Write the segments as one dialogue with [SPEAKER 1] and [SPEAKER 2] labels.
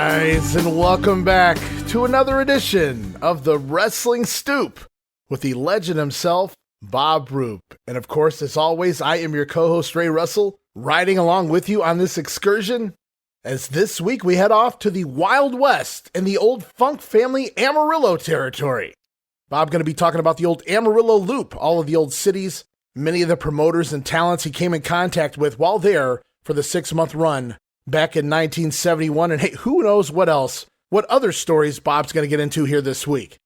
[SPEAKER 1] guys, and welcome back to another edition of the Wrestling Stoop with the legend himself, Bob Roop. And of course, as always, I am your co-host, Ray Russell, riding along with you on this excursion, as this week we head off to the Wild West in the old Funk family Amarillo territory. Bob going to be talking about the old Amarillo Loop, all of the old cities, many of the promoters and talents he came in contact with while there for the 6-month run back in 1971, and hey, who knows what else, what other stories Bob's going to get into here this week.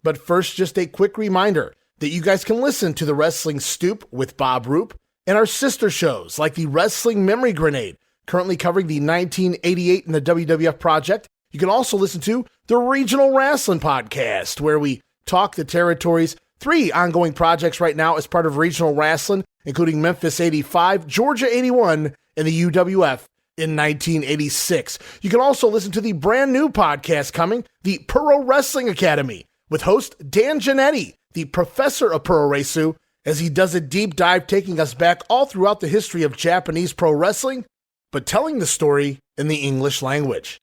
[SPEAKER 1] But first, just a quick reminder that you guys can listen to the Wrestling Stoop with Bob Roop and our sister shows like the Wrestling Memory Grenade, currently covering the 1988 and the WWF project. You can also listen to the Regional Wrestling Podcast, where we talk the territories, 3 ongoing projects right now as part of Regional Wrestling, including Memphis 85, Georgia 81, and the UWF in 1986. You can also listen to the brand new podcast coming, the Pro Wrestling Academy, with host Dan Giannetti, the professor of Pro Resu, as he does a deep dive taking us back all throughout the history of Japanese pro wrestling, but telling the story in the English language.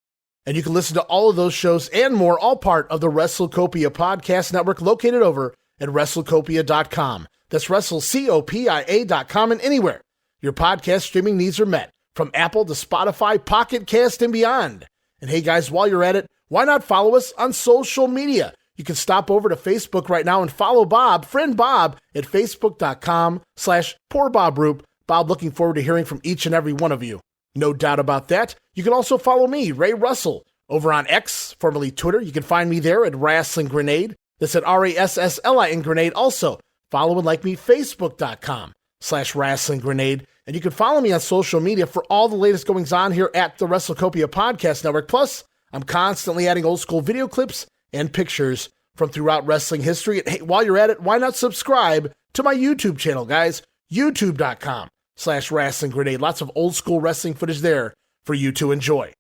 [SPEAKER 1] And you can listen to all of those shows and more, all part of the WrestleCopia podcast network located over at WrestleCopia.com. That's WrestleCopia.com, and anywhere your podcast streaming needs are met, from Apple to Spotify, Pocket Cast, and beyond. And hey guys, while you're at it, why not follow us on social media? You can stop over to Facebook right now and follow Bob, friend Bob, at Facebook.com/PoorBobRoop. Bob, looking forward to hearing from each and every one of you. No doubt about that. You can also follow me, Ray Russell, over on X, formerly Twitter. You can find me there at Wrestling Grenade. That's at RASSLIN Grenade. Also, follow and like me, Facebook.com/Wrestling Grenade. And you can follow me on social media for all the latest goings on here at the WrestleCopia Podcast Network. Plus, I'm constantly adding old school video clips and pictures from throughout wrestling history. And hey, while you're at it, why not subscribe to my YouTube channel, guys? YouTube.com/Wrestling Grenade. Lots of old school wrestling footage there for you to enjoy.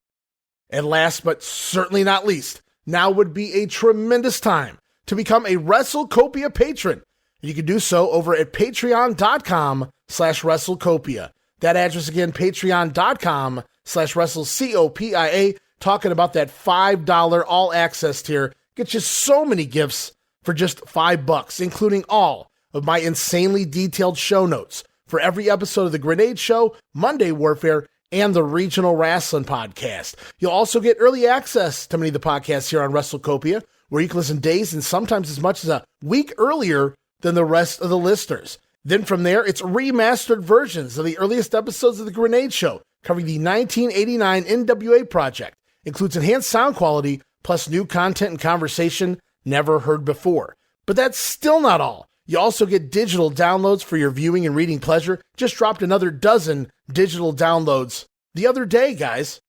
[SPEAKER 1] And last but certainly not least, now would be a tremendous time to become a WrestleCopia patron. You can do so over at patreon.com/WrestleCopia. That address again, patreon.com/WrestleCopia. Talking about that $5 all access tier. Get you so many gifts for just $5, including all of my insanely detailed show notes for every episode of The Grenade Show, Monday Warfare, and the Regional Wrestling Podcast. You'll also get early access to many of the podcasts here on WrestleCopia, where you can listen days and sometimes as much as a week earlier than the rest of the listeners. Then from there, it's remastered versions of the earliest episodes of The Grenade Show, covering the 1989 NWA project. Includes enhanced sound quality, plus new content and conversation never heard before. But that's still not all. You also get digital downloads for your viewing and reading pleasure. Just dropped another dozen digital downloads the other day, guys.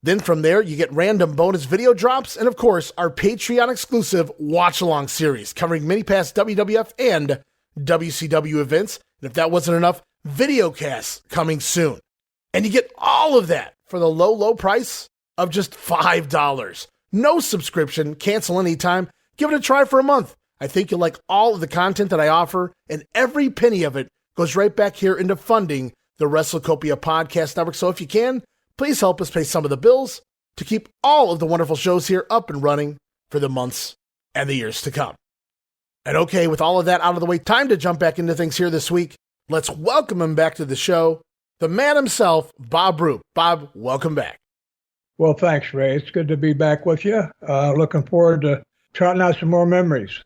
[SPEAKER 1] Then from there, you get random bonus video drops, and of course, our Patreon-exclusive watch-along series, covering many past WWF and WCW events. And if that wasn't enough, video casts coming soon. And you get all of that for the low, low price of just $5. No subscription, cancel anytime. Give it a try for a month. I think you'll like all of the content that I offer, and every penny of it goes right back here into funding the WrestleCopia Podcast Network. So if you can, please help us pay some of the bills to keep all of the wonderful shows here up and running for the months and the years to come. And okay, with all of that out of the way, time to jump back into things here this week. Let's welcome him back to the show, the man himself, Bob Roop. Bob, welcome back.
[SPEAKER 2] Well, thanks, Ray. It's good to be back with you. Looking forward to trotting out some more memories.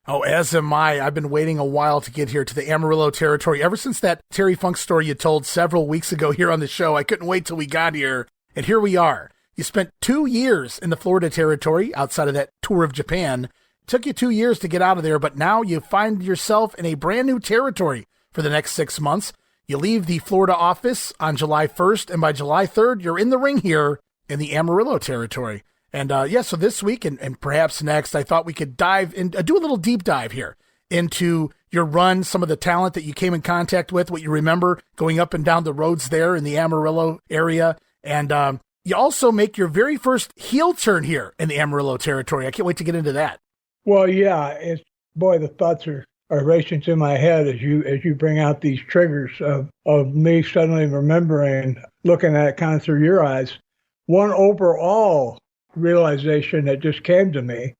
[SPEAKER 1] Oh, as am I. I've been waiting a while to get here to the Amarillo territory. Ever since that Terry Funk story you told several weeks ago here on the show, I couldn't wait till we got here. And here we are. You spent 2 years in the Florida territory outside of that tour of Japan. It took you 2 years to get out of there, but now you find yourself in a brand new territory for the next 6 months. You leave the Florida office on July 1st, and by July 3rd, you're in the ring here in the Amarillo territory. And so this week and perhaps next, I thought we could dive in, do a little deep dive here into your run, some of the talent that you came in contact with, what you remember going up and down the roads there in the Amarillo area. And you also make your very first heel turn here in the Amarillo territory. I can't wait to get into that.
[SPEAKER 2] Well, yeah, the thoughts are racing through my head as you bring out these triggers of me suddenly remembering, looking at it kind of through your eyes. One overall realization that just came to me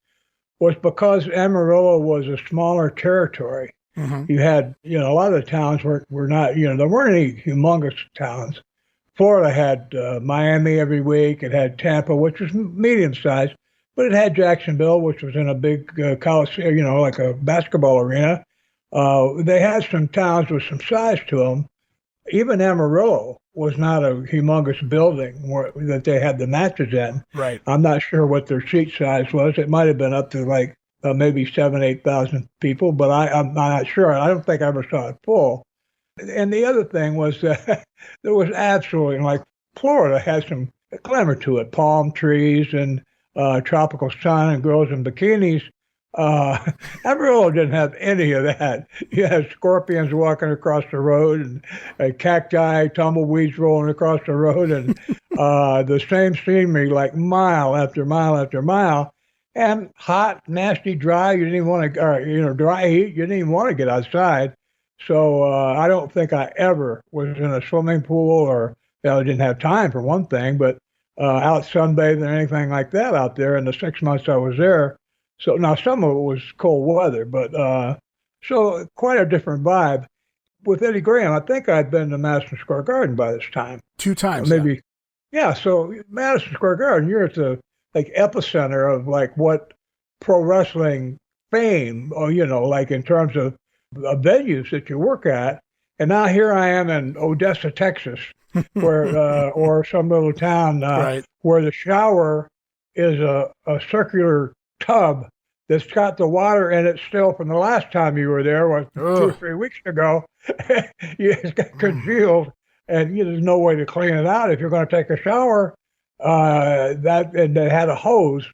[SPEAKER 2] was because Amarillo was a smaller territory.
[SPEAKER 1] Mm-hmm.
[SPEAKER 2] You had, a lot of the towns were not, there weren't any humongous towns. Florida had Miami every week. It had Tampa, which was medium sized, but it had Jacksonville, which was in a big coliseum, like a basketball arena. They had some towns with some size to them. Even Amarillo was not a humongous building that they had the matches in.
[SPEAKER 1] Right.
[SPEAKER 2] I'm not sure what their seat size was. It might have been up to like maybe 7,000-8,000 people, but I'm not sure. I don't think I ever saw it full. And the other thing was that there was absolutely, like, Florida has some glamour to it, palm trees and tropical sun and girls in bikinis. Amarillo didn't have any of that. You had scorpions walking across the road and cacti, tumbleweeds rolling across the road, and the same scenery like mile after mile after mile. And hot, nasty, dry. You didn't even want to, dry heat. You didn't even want to get outside. So I don't think I ever was in a swimming pool or, I didn't have time for one thing, but out sunbathing or anything like that out there in the 6 months I was there. So now some of it was cold weather, but so quite a different vibe. With Eddie Graham, I think I'd been to Madison Square Garden by this time.
[SPEAKER 1] 2 times,
[SPEAKER 2] maybe. Yeah. So Madison Square Garden, you're at the epicenter of like what pro wrestling fame, or like in terms of venues that you work at. And now here I am in Odessa, Texas, where or some little town
[SPEAKER 1] right.
[SPEAKER 2] where the shower is a circular tub that's got the water in it still from the last time you were there, was 2 or 3 weeks ago. It's got congealed, and there's no way to clean it out if you're going to take a shower. And they had a hose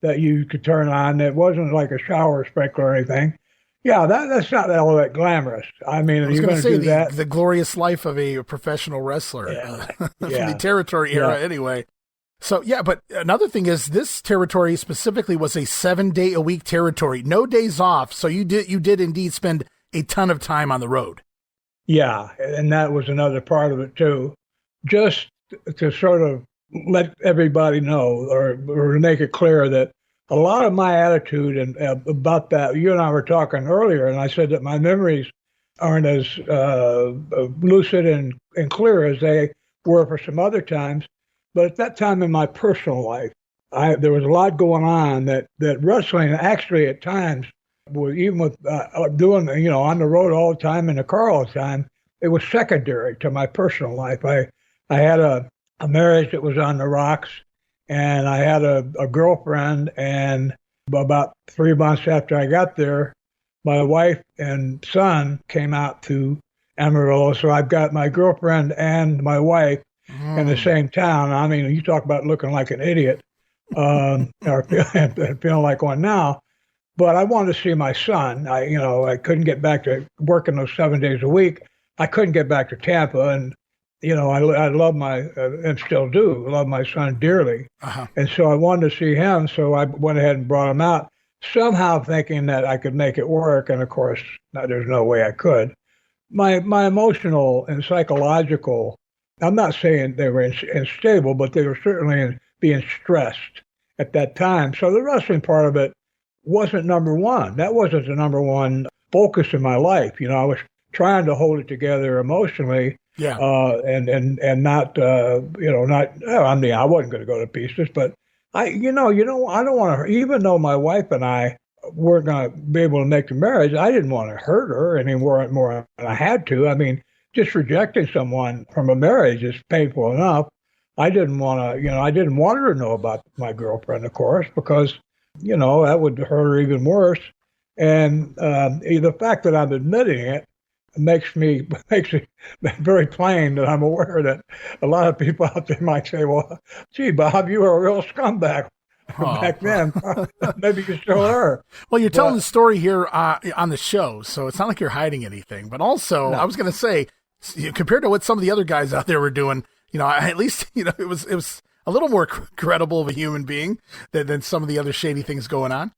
[SPEAKER 2] that you could turn on. It wasn't like a shower sprinkler or anything. Yeah, that's not all that glamorous. I mean,
[SPEAKER 1] I was going to say
[SPEAKER 2] that.
[SPEAKER 1] The glorious life of a professional wrestler from the territory era, anyway. So, yeah, but another thing is this territory specifically was a 7-day-a-week territory, no days off. So you did indeed spend a ton of time on the road.
[SPEAKER 2] Yeah, and that was another part of it, too. Just to sort of let everybody know or make it clear that a lot of my attitude and about that, you and I were talking earlier, and I said that my memories aren't as lucid and clear as they were for some other times. But at that time in my personal life, there was a lot going on that wrestling actually at times, even with doing, on the road all the time in the car all the time, it was secondary to my personal life. I had a marriage that was on the rocks, and I had a girlfriend, and about 3 months after I got there, my wife and son came out to Amarillo. So I've got my girlfriend and my wife in the same town. I mean, you talk about looking like an idiot, or feeling like one now. But I wanted to see my son. I couldn't get back to working those 7 days a week. I couldn't get back to Tampa, and I love and still do love my son dearly.
[SPEAKER 1] Uh-huh.
[SPEAKER 2] And so I wanted to see him. So I went ahead and brought him out, somehow thinking that I could make it work. And of course, there's no way I could. My emotional and psychological, I'm not saying they were unstable, but they were certainly being stressed at that time. So the wrestling part of it wasn't number one. That wasn't the number one focus in my life. I was trying to hold it together emotionally.
[SPEAKER 1] Yeah.
[SPEAKER 2] And not, I mean, I wasn't going to go to pieces, but I don't want to, even though my wife and I weren't going to be able to make the marriage, I didn't want to hurt her any more than I had to. I mean, just rejecting someone from a marriage is painful enough. I didn't want to, I didn't want her to know about my girlfriend, of course, because, that would hurt her even worse. And the fact that I'm admitting it makes it very plain that I'm aware that a lot of people out there might say, well, gee, Bob, you were a real scumbag back then. Maybe you still are.
[SPEAKER 1] Well, you're telling the story here on the show, so it's not like you're hiding anything. But also, I was going to say, compared to what some of the other guys out there were doing, at least, it was a little more credible of a human being than some of the other shady things going on.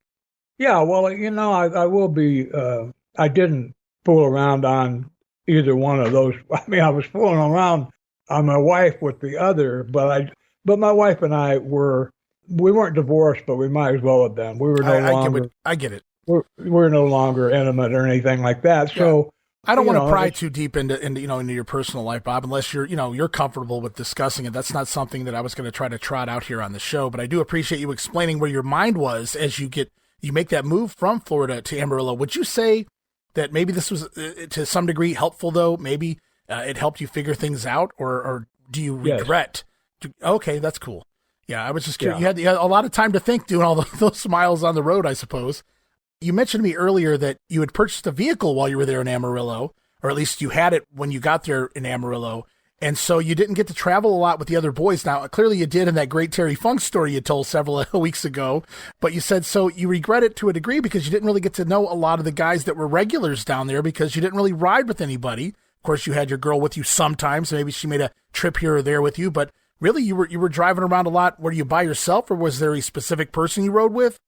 [SPEAKER 2] Yeah, well, I will be, I didn't fool around on either one of those. I mean, I was fooling around on my wife with the other, but my wife and I were we weren't divorced, but we might as well have been. We were no longer.
[SPEAKER 1] I get it.
[SPEAKER 2] We're no longer intimate or anything like that.
[SPEAKER 1] Yeah.
[SPEAKER 2] So
[SPEAKER 1] I don't want to pry too deep into your personal life, Bob, unless you're comfortable with discussing it. That's not something that I was going to try to trot out here on the show, but I do appreciate you explaining where your mind was as you make that move from Florida to Amarillo. Would you say that maybe this was to some degree helpful, though? Maybe it helped you figure things out, or do you regret? Yes. Okay, that's cool. Yeah, I was just curious.
[SPEAKER 2] Yeah.
[SPEAKER 1] You had a lot of time to think doing all those miles on the road, I suppose. You mentioned to me earlier that you had purchased a vehicle while you were there in Amarillo, or at least you had it when you got there in Amarillo, and so you didn't get to travel a lot with the other boys. Now, clearly you did in that great Terry Funk story you told several weeks ago, but you said so you regret it to a degree because you didn't really get to know a lot of the guys that were regulars down there because you didn't really ride with anybody. Of course, you had your girl with you sometimes. Maybe she made a trip here or there with you, but really you were driving around a lot. Were you by yourself, or was there a specific person you rode with?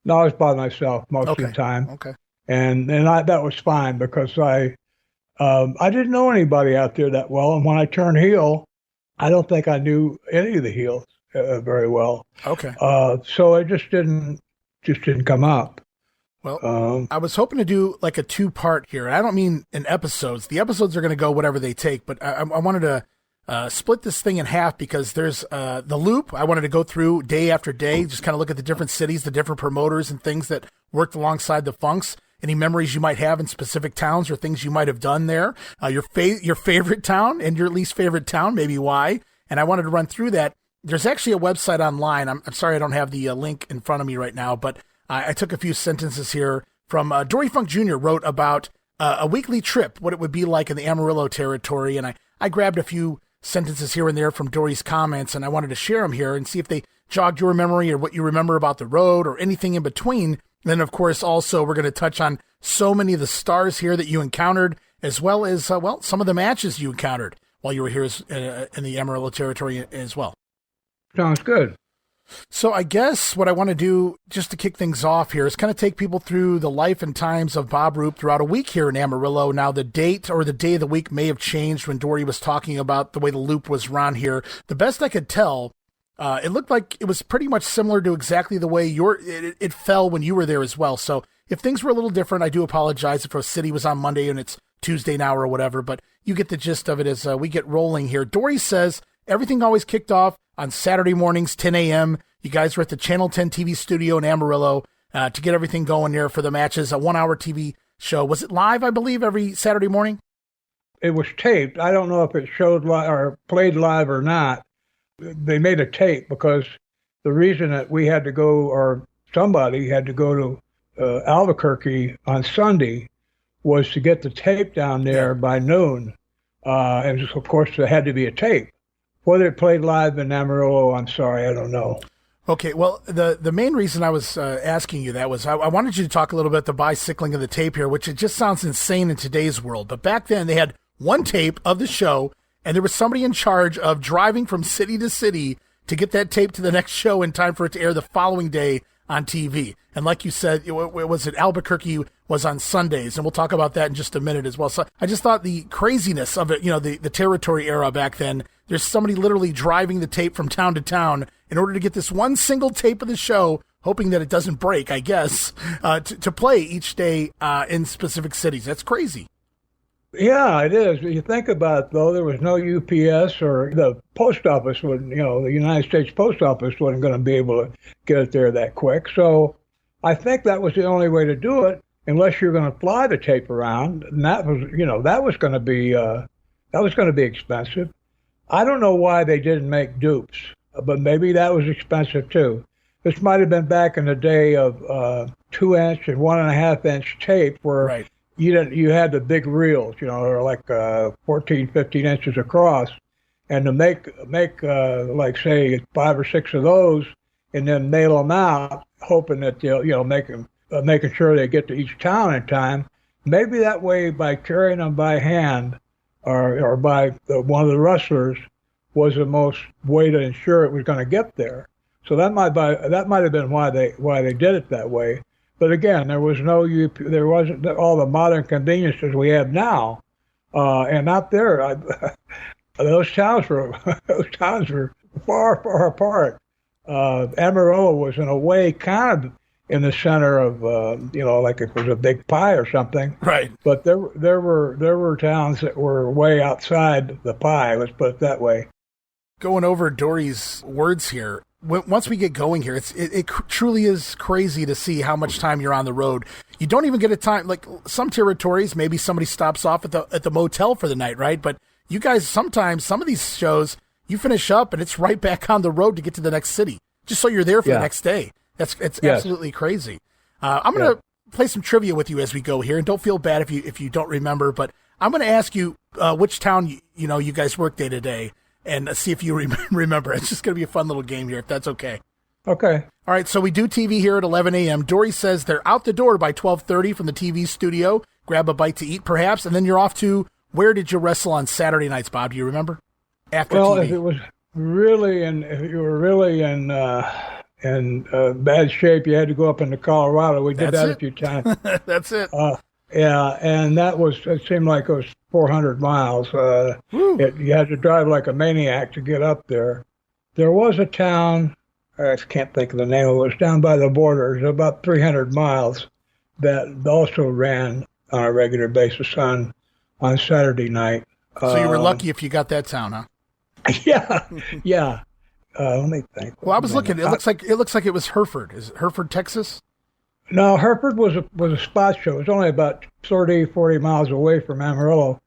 [SPEAKER 2] No, I was by myself most of the time.
[SPEAKER 1] Okay.
[SPEAKER 2] And that was fine because I didn't know anybody out there that well. And when I turned heel, I don't think I knew any of the heels very well.
[SPEAKER 1] Okay.
[SPEAKER 2] So it just didn't come up.
[SPEAKER 1] Well, I was hoping to do like a 2-part here. I don't mean in episodes. The episodes are going to go whatever they take, but I wanted to split this thing in half because there's the loop. I wanted to go through day after day, just kind of look at the different cities, the different promoters and things that worked alongside the Funks. Any memories you might have in specific towns or things you might have done there. Your favorite town and your least favorite town, maybe why. And I wanted to run through that. There's actually a website online. I'm sorry I don't have the link in front of me right now, but I took a few sentences here from Dory Funk Jr. wrote about a weekly trip, what it would be like in the Amarillo territory. And I grabbed a few sentences here and there from Dory's comments, and I wanted to share them here and see if they jogged your memory or what you remember about the road or anything in between. And then, of course, also we're going to touch on so many of the stars here that you encountered, as well as, some of the matches you encountered while you were here in the Amarillo territory as well.
[SPEAKER 2] Sounds good.
[SPEAKER 1] So I guess what I want to do just to kick things off here is kind of take people through the life and times of Bob Roop throughout a week here in Amarillo. Now, the date or the day of the week may have changed when Dory was talking about the way the loop was run here. The best I could tell, it looked like it was pretty much similar to exactly the way it fell when you were there as well. So if things were a little different, I do apologize if our city was on Monday and it's Tuesday now or whatever, but you get the gist of it as we get rolling here. Dory says everything always kicked off on Saturday mornings, 10 a.m. You guys were at the Channel 10 TV studio in Amarillo to get everything going there for the matches, a 1-hour TV show. Was it live, I believe, every Saturday morning?
[SPEAKER 2] It was taped. I don't know if it showed live or played live or not. They made a tape because the reason that we had to go, or somebody had to go to Albuquerque on Sunday, was to get the tape down there by noon. And of course, there had to be a tape. Whether it played live in Amarillo, I'm sorry, I don't know.
[SPEAKER 1] Okay, well, the main reason I was asking you that was I wanted you to talk a little bit about the bicycling of the tape here, which it just sounds insane in today's world. But back then, they had one tape of the show, and there was somebody in charge of driving from city to city to get that tape to the next show in time for it to air the following day on TV. And like you said, it was at Albuquerque was on Sundays, and we'll talk about that in just a minute as well. So I just thought the craziness of it, the territory era back then, there's somebody literally driving the tape from town to town in order to get this one single tape of the show, hoping that it doesn't break, I guess, to play each day in specific cities. That's crazy.
[SPEAKER 2] Yeah, it is. You think about it, though, there was no UPS or the post office wouldn't, the United States Post Office wasn't going to be able to get it there that quick. So I think that was the only way to do it, unless you're going to fly the tape around. And that was going to be expensive. I don't know why they didn't make dupes, but maybe that was expensive too. This might have been back in the day of 2-inch and 1.5-inch tape where
[SPEAKER 1] right.
[SPEAKER 2] You had the big reels, they're like 14, 15 inches across, and to make like say 5 or 6 of those, and then mail them out, hoping that they'll making sure they get to each town in time. Maybe that way, by carrying them by hand, or by one of the wrestlers, was the most way to ensure it was going to get there. So that might have been why they did it that way. But again, there wasn't all the modern conveniences we have now, and out there, those towns were far, far apart. Amarillo was in a way kind of in the center of, like it was a big pie or something.
[SPEAKER 1] Right.
[SPEAKER 2] But there were towns that were way outside the pie. Let's put it that way.
[SPEAKER 1] Going over Dory's words here, once we get going here, it truly is crazy to see how much time you're on the road. You don't even get a time, like some territories, maybe somebody stops off at the motel for the night, right? But you guys, sometimes, some of these shows, you finish up and it's right back on the road to get to the next city, just so you're there for the next day. It's absolutely crazy. I'm going to play some trivia with you as we go here, and don't feel bad if you don't remember, but I'm going to ask you which town you guys work day to day, and see if you remember. It's just going to be a fun little game here, if that's okay.
[SPEAKER 2] Okay.
[SPEAKER 1] All right, so we do TV here at 11 a.m. Dory says they're out the door by 12:30 from the TV studio. Grab a bite to eat, perhaps, and then you're off to, where did you wrestle on Saturday nights, Bob? Do you remember? After TV.
[SPEAKER 2] If you were really in bad shape, you had to go up into Colorado. We did that a few times.
[SPEAKER 1] That's it.
[SPEAKER 2] And it seemed like it was 400 miles. You had to drive like a maniac to get up there. There was a town, I can't think of the name of it, was down by the border. It was about 300 miles that also ran on a regular basis on Saturday night.
[SPEAKER 1] So you were lucky if you got that town, huh?
[SPEAKER 2] Yeah. Let me think.
[SPEAKER 1] Well, I was looking. It looks like it was Hereford. Is it Hereford, Texas?
[SPEAKER 2] No, Hereford was a spot show. It was only about 30, 40 miles away from Amarillo,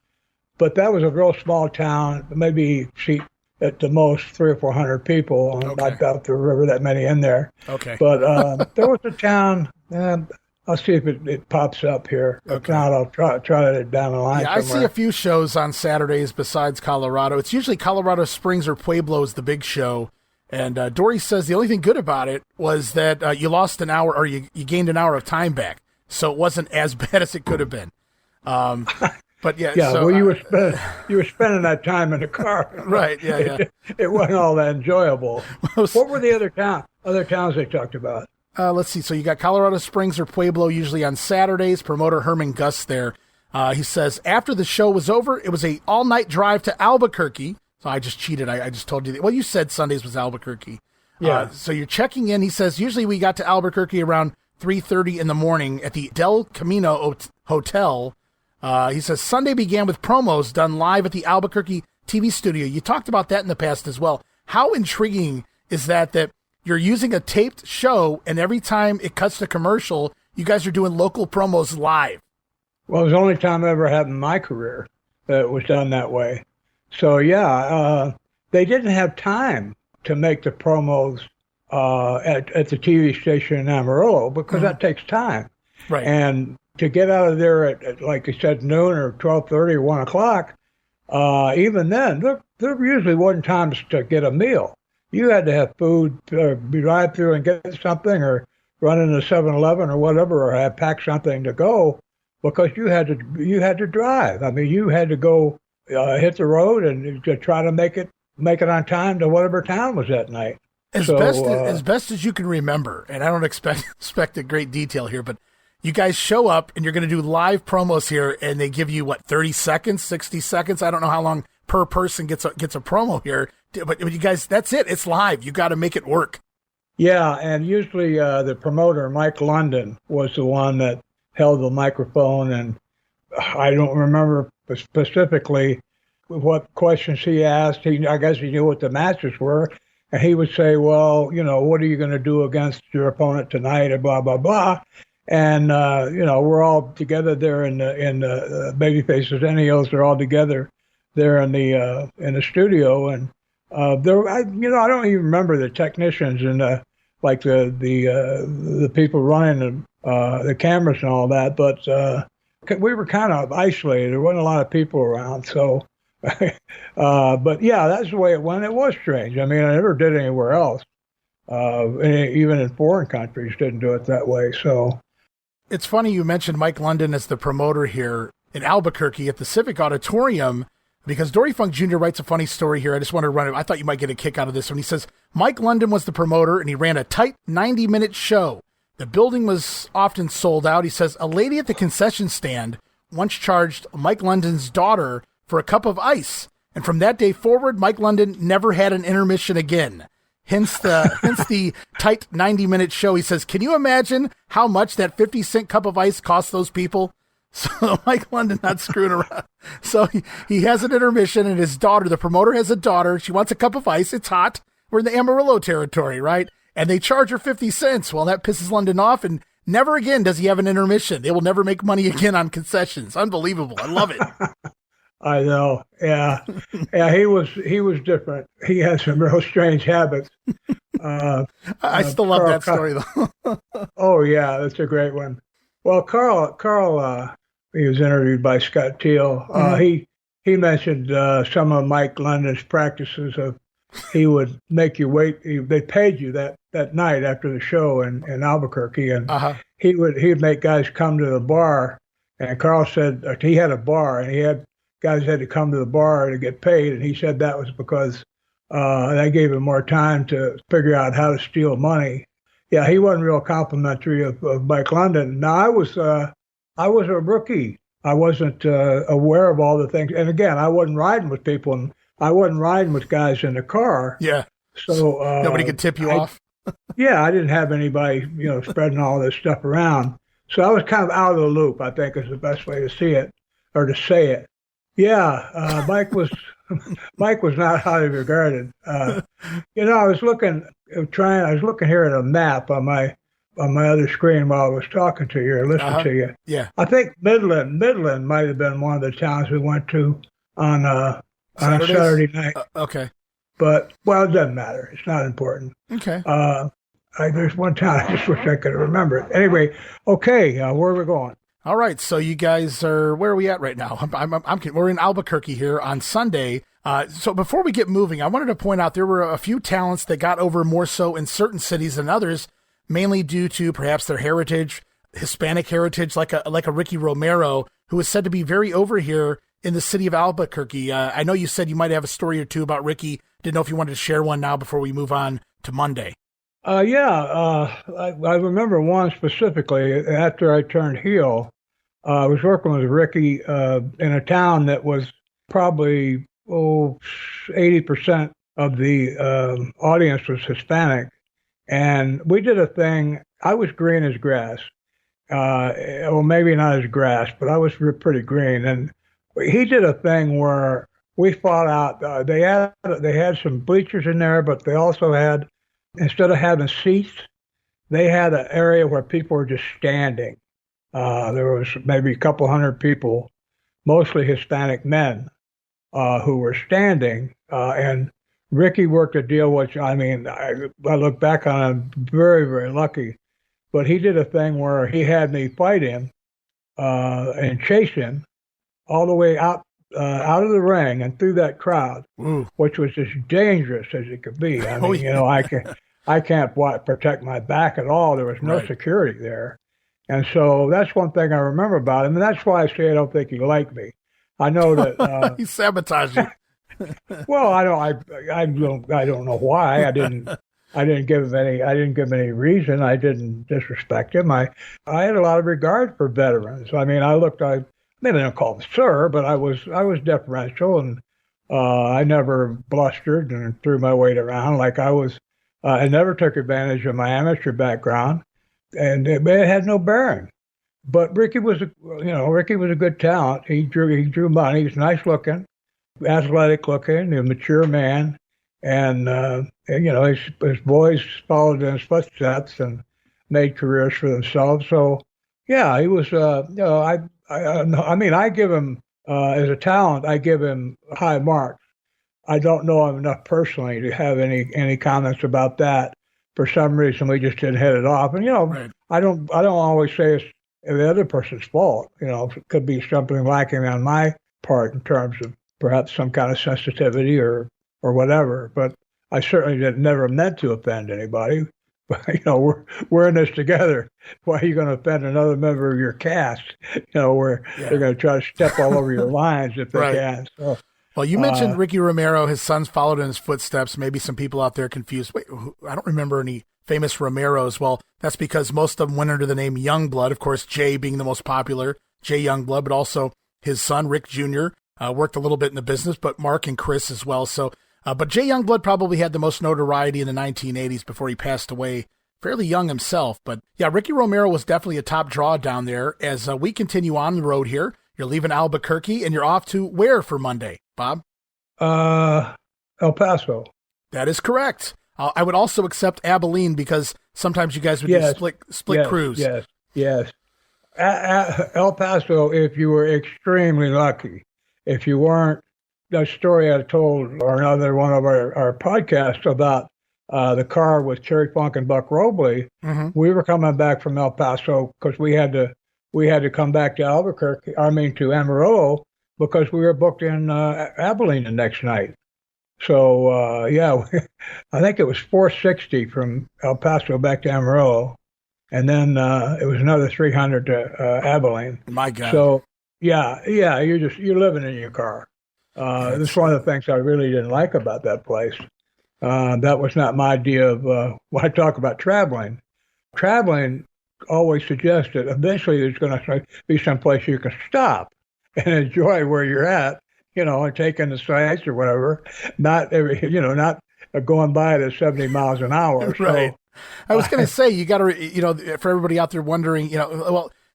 [SPEAKER 2] but that was a real small town. Maybe seat at the most 300 or 400 people.
[SPEAKER 1] Okay.
[SPEAKER 2] I doubt there were ever that many in there.
[SPEAKER 1] Okay.
[SPEAKER 2] But there was a town. I'll see if it pops up here.
[SPEAKER 1] Okay.
[SPEAKER 2] If not, I'll try it down the line.
[SPEAKER 1] Yeah,
[SPEAKER 2] somewhere.
[SPEAKER 1] I see a few shows on Saturdays besides Colorado. It's usually Colorado Springs or Pueblo is the big show. And Dory says the only thing good about it was that you lost an hour, or you gained an hour of time back. So it wasn't as bad as it could have been. But yeah.
[SPEAKER 2] Yeah,
[SPEAKER 1] so,
[SPEAKER 2] well, you were spending that time in the car.
[SPEAKER 1] Right, yeah.
[SPEAKER 2] It wasn't all that enjoyable. What were the other towns they talked about?
[SPEAKER 1] Let's see. So you got Colorado Springs or Pueblo usually on Saturdays. Promoter Herman Gus there. He says after the show was over, it was a all-night drive to Albuquerque. So I just cheated. I just told you that. Well, you said Sundays was Albuquerque.
[SPEAKER 2] Yeah.
[SPEAKER 1] So you're checking in. He says usually we got to Albuquerque around 3:30 in the morning at the Del Camino Hotel. He says Sunday began with promos done live at the Albuquerque TV studio. You talked about that in the past as well. How intriguing is that you're using a taped show, and every time it cuts to commercial, you guys are doing local promos live?
[SPEAKER 2] Well, it was the only time I ever had in my career that it was done that way. So, they didn't have time to make the promos at the TV station in Amarillo because that takes time.
[SPEAKER 1] Right.
[SPEAKER 2] And to get out of there at like you said, noon or 12:30 or 1 o'clock, even then, there usually wasn't time to get a meal. You had to have food, drive through and get something, or run into 7-Eleven or whatever, or pack something to go, because you had to drive. I mean, you had to go hit the road and to try to make it on time to whatever town was that night.
[SPEAKER 1] As best as you can remember, and I don't expect a great detail here, but you guys show up and you're going to do live promos here, and they give you 30 seconds, 60 seconds. I don't know how long per person gets a promo here, but you guys, that's it. It's live. You got to make it work. Yeah,
[SPEAKER 2] and usually the promoter, Mike London, was the one that held the microphone, and I don't remember specifically what questions he asked. I guess he knew what the matches were, and he would say, well, what are you going to do against your opponent tonight, and blah, blah, blah. And, we're all together there in the Babyfaces and NEOs are all together there in the studio. And I don't even remember the technicians and the people running the cameras and all that, but we were kind of isolated. There wasn't a lot of people around, so. But yeah, that's the way it went. It was strange. I mean, I never did anywhere else. Even in foreign countries, didn't do it that way. So.
[SPEAKER 1] It's funny you mentioned Mike London as the promoter here in Albuquerque at the Civic Auditorium, because Dory Funk Jr. writes a funny story here. I just want to run it. I thought you might get a kick out of this one. He says, Mike London was the promoter, and he ran a tight 90-minute show. The building was often sold out. He says, a lady at the concession stand once charged Mike London's daughter for a cup of ice. And from that day forward, Mike London never had an intermission again. Hence the tight 90-minute show. He says, can you imagine how much that 50-cent cup of ice cost those people? So Mike London not screwing around. So he has an intermission, and his daughter, the promoter has a daughter. She wants a cup of ice. It's hot. We're in the Amarillo territory, right? And they charge her 50 cents. Well, that pisses London off, and never again does he have an intermission. They will never make money again on concessions. Unbelievable. I love it.
[SPEAKER 3] I know. Yeah. Yeah, he was different. He had some real strange habits.
[SPEAKER 1] I still love that story, though.
[SPEAKER 3] Oh, yeah, that's a great one. Well, Karl, he was interviewed by Scott Teal. He mentioned some of Mike London's practices of he would make you wait. They paid you that night after the show in Albuquerque, and he'd make guys come to the bar. And Karl said he had a bar, and he had guys had to come to the bar to get paid, and he said that was because that gave him more time to figure out how to steal money. Yeah, he wasn't real complimentary of Mike London. Now, I was a rookie. I wasn't aware of all the things. And again, I wasn't riding with people, and I wasn't riding with guys in the car.
[SPEAKER 1] Yeah.
[SPEAKER 3] So
[SPEAKER 1] nobody could tip you off.
[SPEAKER 3] Yeah, I didn't have anybody, spreading all this stuff around. So I was kind of out of the loop, I think is the best way to see it or to say it. Yeah, Mike was not highly regarded. I was looking here at a map on my other screen while I was talking to you or listening to you.
[SPEAKER 1] Yeah.
[SPEAKER 3] I think Midland might have been one of the towns we went to on a Saturday night.
[SPEAKER 1] Okay.
[SPEAKER 3] But it doesn't matter. It's not important.
[SPEAKER 1] Okay.
[SPEAKER 3] There's one town I just wish I could remember it. Anyway, okay, where are we going?
[SPEAKER 1] All right, so you guys where are we at right now? We're in Albuquerque here on Sunday. So before we get moving, I wanted to point out there were a few talents that got over more so in certain cities than others, mainly due to perhaps their heritage, Hispanic heritage, like a Ricky Romero, who is said to be very over here in the city of Albuquerque. I know you said you might have a story or two about Ricky. Didn't know if you wanted to share one now before we move on to Monday.
[SPEAKER 3] I remember one specifically after I turned heel. I was working with Ricky in a town that was probably 80% of the audience was Hispanic, and we did a thing. I was green as grass, maybe not as grass, but I was pretty green. And he did a thing where we fought out. They had some bleachers in there, but they also had, instead of having seats, they had an area where people were just standing. There was maybe a couple hundred people, mostly Hispanic men, who were standing. And Ricky worked a deal, which, I look back on him, very, very lucky. But he did a thing where he had me fight him and chase him all the way out of the ring and through that crowd, which was as dangerous as it could be. I can't protect my back at all. There was no security there. And so that's one thing I remember about him, and that's why I say I don't think he liked me. I know that
[SPEAKER 1] he sabotaged you.
[SPEAKER 3] Well, I don't know why. I didn't give him any reason. I didn't disrespect him. I had a lot of regard for veterans. I didn't call him sir, but I was deferential, and I never blustered and threw my weight around like I was. I never took advantage of my amateur background. And it had no bearing. But Ricky was a good talent. He drew money. He was nice looking, athletic looking, a mature man, and his boys followed in his footsteps and made careers for themselves. So yeah, he was. I give him as a talent. I give him high marks. I don't know him enough personally to have any comments about that. For some reason, we just didn't hit it off. And, I don't always say it's the other person's fault. It could be something lacking on my part in terms of perhaps some kind of sensitivity or whatever. But I certainly never meant to offend anybody. But, we're in this together. Why are you going to offend another member of your cast? Where they're going to try to step all over your lines if they can. So,
[SPEAKER 1] well, you mentioned Ricky Romero. His sons followed in his footsteps. Maybe some people out there confused. Wait, I don't remember any famous Romeros. Well, that's because most of them went under the name Youngblood. Of course, Jay being the most popular, Jay Youngblood, but also his son, Rick Jr., worked a little bit in the business, but Mark and Chris as well. So But Jay Youngblood probably had the most notoriety in the 1980s before he passed away fairly young himself. But yeah, Ricky Romero was definitely a top draw down there. As we continue on the road here, you're leaving Albuquerque and you're off to where for Monday, Bob?
[SPEAKER 2] El Paso.
[SPEAKER 1] That is correct. I would also accept Abilene because sometimes you guys would do split crews.
[SPEAKER 2] Yes. El Paso, if you were extremely lucky. If you weren't, that story I told, or another one of our podcasts about the car with Cherry Funk and Buck Robley, we were coming back from El Paso because we had to come back to to Amarillo because we were booked in Abilene the next night. So, I think it was 460 from El Paso back to Amarillo. And then it was another 300 to Abilene.
[SPEAKER 1] My God.
[SPEAKER 2] So, you're living in your car. This is one of the things I really didn't like about that place. That was not my idea of when I talk about traveling. Traveling always suggests that eventually there's going to be some place you can stop and enjoy where you're at. And take in the sights or whatever, not going by it at 70 miles an hour.
[SPEAKER 1] Right.
[SPEAKER 2] So,
[SPEAKER 1] I was going to say, you got to, for everybody out there wondering,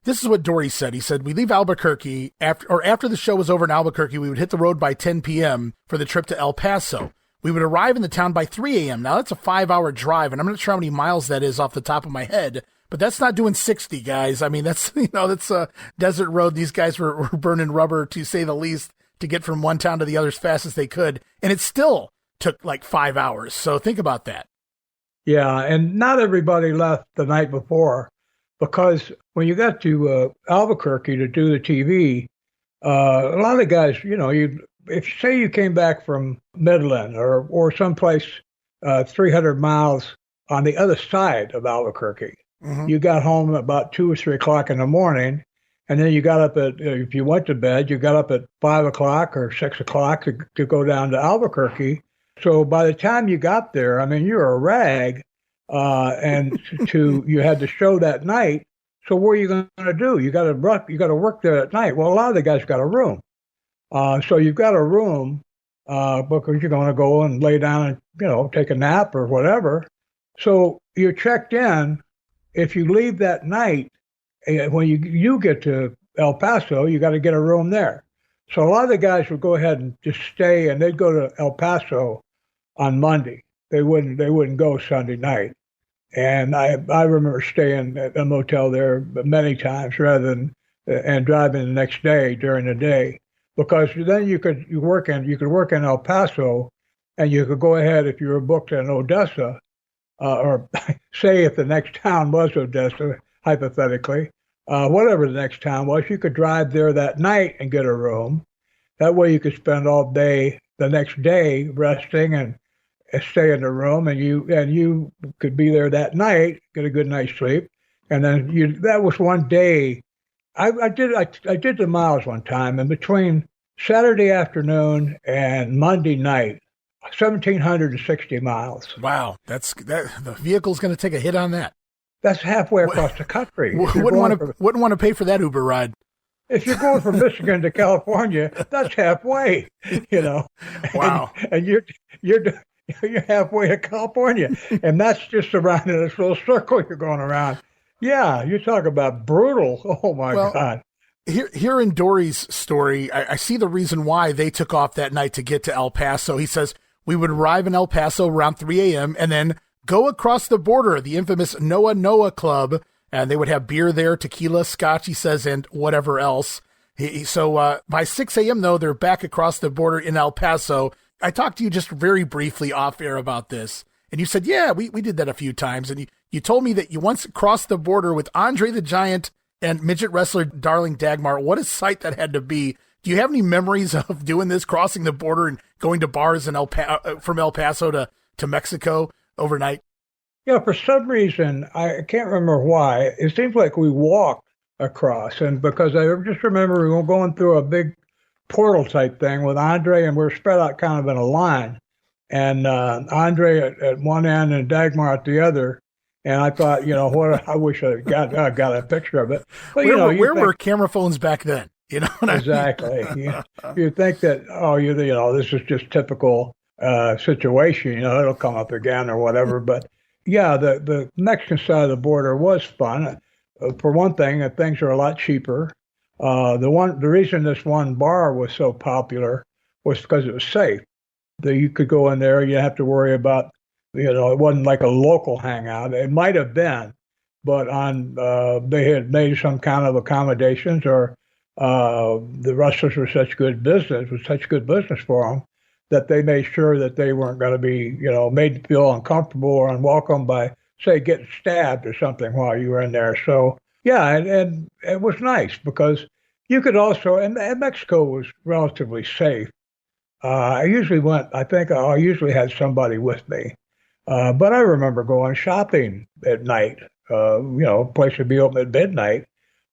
[SPEAKER 1] this is what Dory said. He said, we leave Albuquerque after the show was over in Albuquerque, we would hit the road by 10 p.m. for the trip to El Paso. We would arrive in the town by 3 a.m. Now that's a 5-hour drive, and I'm not sure how many miles that is off the top of my head, but that's not doing 60, guys. I mean, that's a desert road. These guys were burning rubber, to say the least, to get from one town to the other as fast as they could. And it still took like 5 hours. So think about that.
[SPEAKER 2] Yeah. And not everybody left the night before, because when you got to Albuquerque to do the TV, a lot of guys, if say you came back from Midland or someplace 300 miles on the other side of Albuquerque, you got home about 2 or 3 o'clock in the morning. And then you got up if you went to bed, you got up at 5 o'clock or 6 o'clock to go down to Albuquerque. So by the time you got there, I mean, you're a rag, and you had the show that night. So what are you going to do? You got to work there at night. Well, a lot of the guys got a room. So you've got a room, because you're going to go and lay down and, take a nap or whatever. So you're checked in. If you leave that night, when you get to El Paso, you got to get a room there. So a lot of the guys would go ahead and just stay, and they'd go to El Paso on Monday. They wouldn't go Sunday night. And I remember staying at a motel there many times and driving the next day during the day, because then you could work in El Paso, and you could go ahead if you were booked in Odessa, or say if the next town was Odessa, hypothetically, whatever the next town was, you could drive there that night and get a room. That way you could spend all day the next day resting and stay in the room, and you could be there that night, get a good night's sleep, and then that was one day. I did the miles one time, and between Saturday afternoon and Monday night, 1,760 miles.
[SPEAKER 1] Wow, the vehicle's going to take a hit on that.
[SPEAKER 2] That's halfway across the country.
[SPEAKER 1] Wouldn't want to pay for that Uber ride.
[SPEAKER 2] If you're going from Michigan to California, that's halfway.
[SPEAKER 1] Wow.
[SPEAKER 2] And you're halfway to California, and that's just around in this little circle you're going around. Yeah, you talk about brutal. Oh my God.
[SPEAKER 1] Here in Dory's story, I see the reason why they took off that night to get to El Paso. He says we would arrive in El Paso around 3 a.m. and then go across the border, the infamous Noa Noa Club, and they would have beer there, tequila, scotch, he says, and whatever else. So by 6 a.m., though, they're back across the border in El Paso. I talked to you just very briefly off air about this, and you said, yeah, we did that a few times, and you told me that you once crossed the border with Andre the Giant and midget wrestler Darling Dagmar. What a sight that had to be. Do you have any memories of doing this, crossing the border and going to bars in from El Paso to Mexico overnight?
[SPEAKER 2] Yeah, for some reason, I can't remember why, it seems like we walked across, and because I just remember we were going through a big portal type thing with Andre, and we're spread out kind of in a line, and Andre at one end and Dagmar at the other. And I thought, I wish I got a picture of it. But,
[SPEAKER 1] where were camera phones back then?
[SPEAKER 2] Exactly. You think that, this is just typical situation. It'll come up again or whatever. But yeah, the Mexican side of the border was fun. For one thing, things are a lot cheaper. The reason this one bar was so popular was because it was safe. That you could go in there, you didn't have to worry about, it wasn't like a local hangout. It might have been, but they had made some kind of accommodations, or the wrestlers were such good business, for them, that they made sure that they weren't going to be, made to feel uncomfortable or unwelcome by, say, getting stabbed or something while you were in there. So, yeah, and it was nice because you could also, and Mexico was relatively safe. I usually had somebody with me. But I remember going shopping at night. Place would be open at midnight.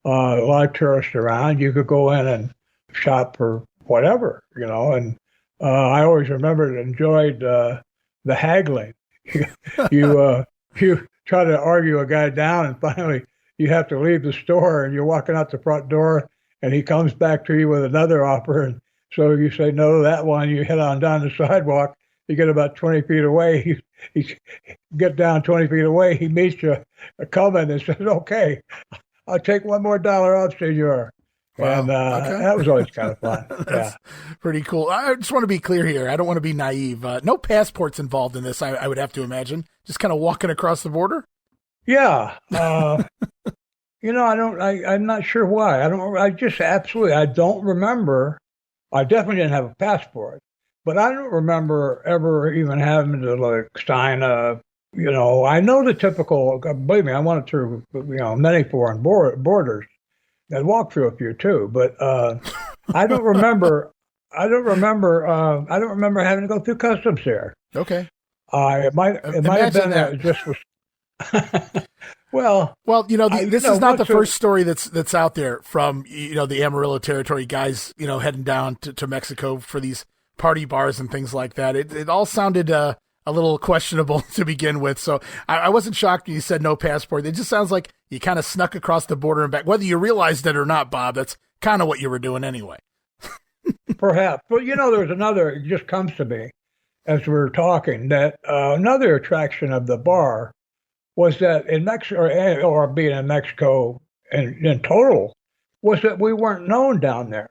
[SPEAKER 2] A lot of tourists around. You could go in and shop for whatever, and I always enjoyed the haggling. You try to argue a guy down, and finally you have to leave the store, and you're walking out the front door, and he comes back to you with another offer, and so you say no to that one. You head on down the sidewalk. You get about 20 feet away. You get down 20 feet away. He meets you coming and says, "Okay, I'll take $1 more off, senor." Wow. And that was always kind of fun.
[SPEAKER 1] That's pretty cool. I just want to be clear here. I don't want to be naive. No passports involved in this, I would have to imagine. Just kind of walking across the border?
[SPEAKER 2] Yeah. I'm not sure why. I don't remember. I definitely didn't have a passport, but I don't remember ever even having to sign a, I know the typical, believe me, I went through, many foreign borders and walked through a few too, but I don't remember having to go through customs there.
[SPEAKER 1] Okay.
[SPEAKER 2] It might have been that it just was. Well,
[SPEAKER 1] this is not the first story that's out there from, the Amarillo territory guys, heading down to Mexico for these party bars and things like that. It all sounded a little questionable to begin with. So I wasn't shocked when you said no passport. It just sounds like you kind of snuck across the border and back, whether you realized it or not, Bob. That's kind of what you were doing anyway.
[SPEAKER 2] Perhaps. But, there's another, it just comes to me as we were talking, that another attraction of the bar was that in Mexico, or being in Mexico in total, was that we weren't known down there.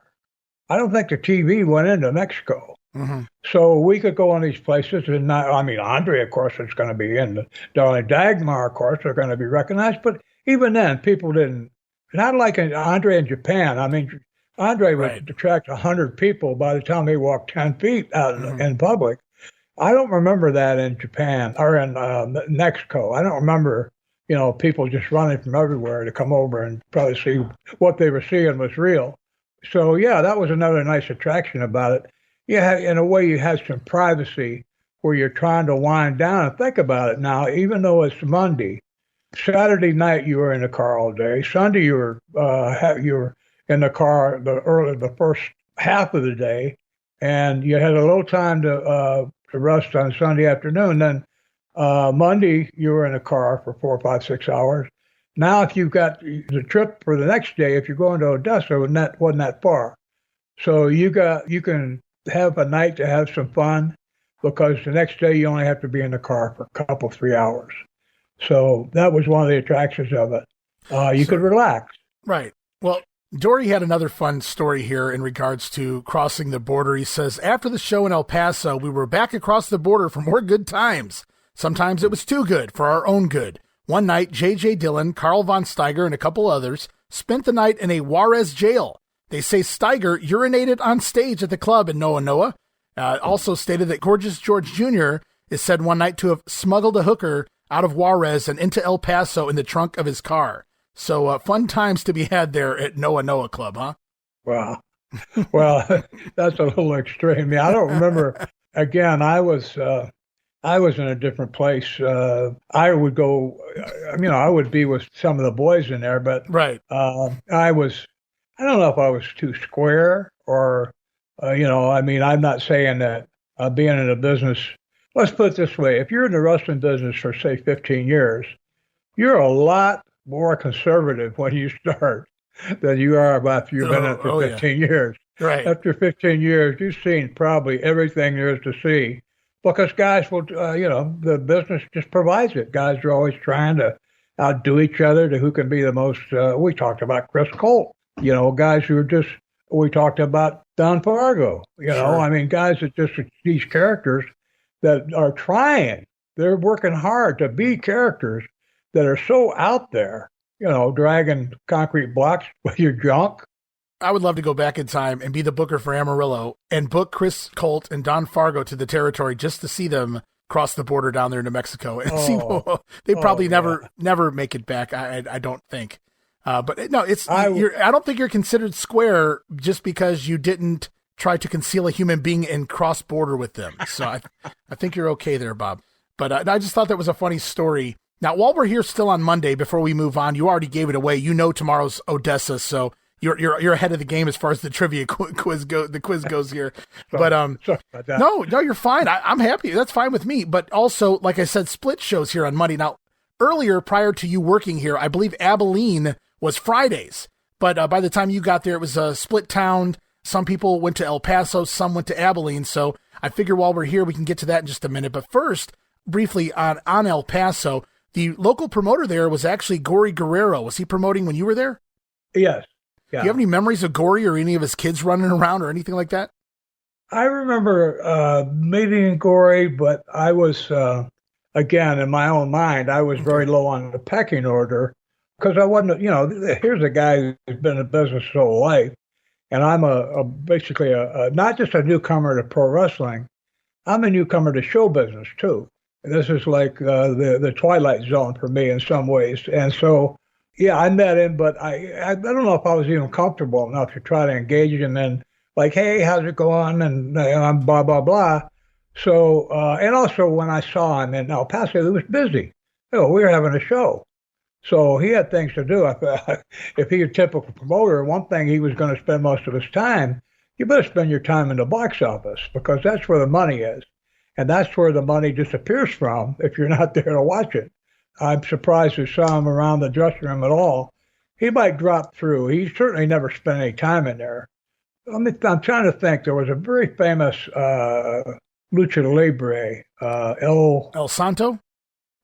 [SPEAKER 2] I don't think the TV went into Mexico. Mm-hmm. So we could go in these places, and Andre, of course, is going to be in. Darling Dagmar, of course, are going to be recognized. But even then, people didn't, not like Andre in Japan. Andre would attract 100 people by the time he walked 10 feet out in public. I don't remember that in Japan or in Mexico. I don't remember, people just running from everywhere to come over and probably see what they were seeing was real. So, yeah, that was another nice attraction about it. In a way, you had some privacy where you're trying to wind down and think about it. Now, even though it's Monday, Saturday night you were in the car all day. Sunday you were in the car the first half of the day, and you had a little time to rest on Sunday afternoon. Then Monday, you were in a car for 4, 5, 6 hours. Now, if you've got the trip for the next day, if you're going to Odessa, it wasn't that far. So you can have a night to have some fun, because the next day you only have to be in the car for a couple, 3 hours. So that was one of the attractions of it. You could relax.
[SPEAKER 1] Right. Well, Dory had another fun story here in regards to crossing the border. He says, after the show in El Paso, we were back across the border for more good times. Sometimes it was too good for our own good. One night, J.J. Dillon, Carl von Steiger, and a couple others spent the night in a Juarez jail. They say Steiger urinated on stage at the club in Noa Noa. Also stated that Gorgeous George Jr. is said one night to have smuggled a hooker out of Juarez and into El Paso in the trunk of his car. So fun times to be had there at Noa Noa Club, huh?
[SPEAKER 2] Wow. Well, that's a little extreme. I don't remember. Again, I was in a different place. I would go, I would be with some of the boys in there, but
[SPEAKER 1] right.
[SPEAKER 2] I don't know if I was too square or, I'm not saying that being in a business, let's put it this way. If you're in the wrestling business for, say, 15 years, you're a lot more conservative when you start than you are after you've been in it for 15 years.
[SPEAKER 1] Right.
[SPEAKER 2] After 15 years, you've seen probably everything there is to see. because guys will, the business just provides it. Guys are always trying to outdo each other to who can be the most. We talked about Chris Colt, guys who are just. We talked about Don Fargo,
[SPEAKER 1] Sure.
[SPEAKER 2] I mean, guys that just these characters that are trying. They're working hard to be characters that are so out there, dragging concrete blocks with your junk.
[SPEAKER 1] I would love to go back in time and be the booker for Amarillo and book Chris Colt and Don Fargo to the territory just to see them cross the border down there to Mexico and see. They probably never make it back. I don't think. But no, I don't think you're considered square just because you didn't try to conceal a human being and cross border with them. So I think you're okay there, Bob. But I just thought that was a funny story. Now, while we're here still on Monday, before we move on, you already gave it away. Tomorrow's Odessa, so you're ahead of the game as far as the trivia quiz goes here. But no, you're fine. I'm happy. That's fine with me. But also, like I said, split shows here on Monday. Now, earlier, prior to you working here, I believe Abilene was Fridays. But by the time you got there, it was a split town. Some people went to El Paso, some went to Abilene. So I figure while we're here, we can get to that in just a minute. But first, briefly on El Paso, the local promoter there was actually Gory Guerrero. Was he promoting when you were there?
[SPEAKER 2] Yes.
[SPEAKER 1] Do
[SPEAKER 2] Yeah.
[SPEAKER 1] you have any memories of Gory or any of his kids running around or anything like that?
[SPEAKER 2] I remember meeting Gory, but I was, again, in my own mind, I was very low on the pecking order because I wasn't, here's a guy who's been in business his whole life, and I'm basically not just a newcomer to pro wrestling, I'm a newcomer to show business too. This is like the twilight zone for me in some ways. And so, yeah, I met him, but I don't know if I was even comfortable enough to try to engage him and like, hey, how's it going? And I'm blah, blah, blah. So, and also when I saw him in El Paso, he was busy. We were having a show. So he had things to do. If he was a typical promoter, one thing he was going to spend most of his time, you better spend your time in the box office because that's where the money is. And that's where the money disappears from if you're not there to watch it. I'm surprised we saw him around the dressing room at all. He might drop through. He certainly never spent any time in there. I'm trying to think. There was a very famous lucha libre,
[SPEAKER 1] El Santo?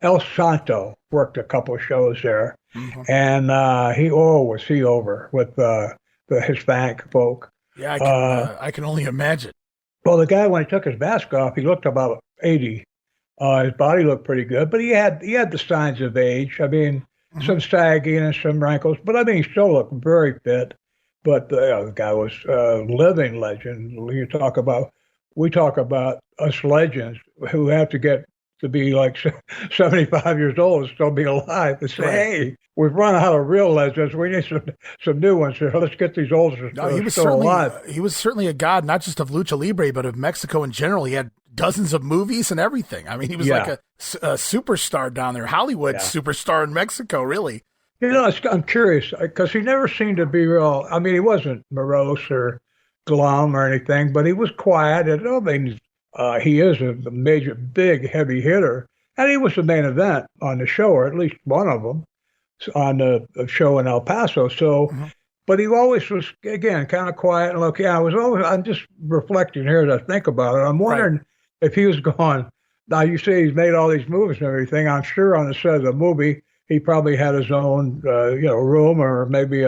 [SPEAKER 2] El Santo worked a couple of shows there.
[SPEAKER 1] Mm-hmm.
[SPEAKER 2] And was he over with the Hispanic folk.
[SPEAKER 1] Yeah, I can only imagine.
[SPEAKER 2] Well, the guy, when he took his mask off, he looked about 80. His body looked pretty good, but he had the signs of age. I mean, some sagging and some wrinkles, but I mean, he still looked very fit. But the guy was a living legend. We talk about us legends who have to get to be like 75 years old and still be alive and say, right. Hey, we've run out of real legends. We need some new ones here. Let's get these old ones still alive.
[SPEAKER 1] He was certainly a god, not just of lucha libre, but of Mexico in general. He had dozens of movies and everything. I mean, he was like a superstar down there, Hollywood superstar in Mexico, really.
[SPEAKER 2] I'm curious because he never seemed to be real. I mean, he wasn't morose or glum or anything, but he was quiet. And I mean, he is a major, big, heavy hitter. And he was the main event on the show, or at least one of them, on the show in El Paso. So, but he always was, again, kind of quiet and low-key. I'm just reflecting here as I think about it. I'm wondering if he was going, now you say he's made all these movies and everything. I'm sure on the set of the movie, he probably had his own, room or maybe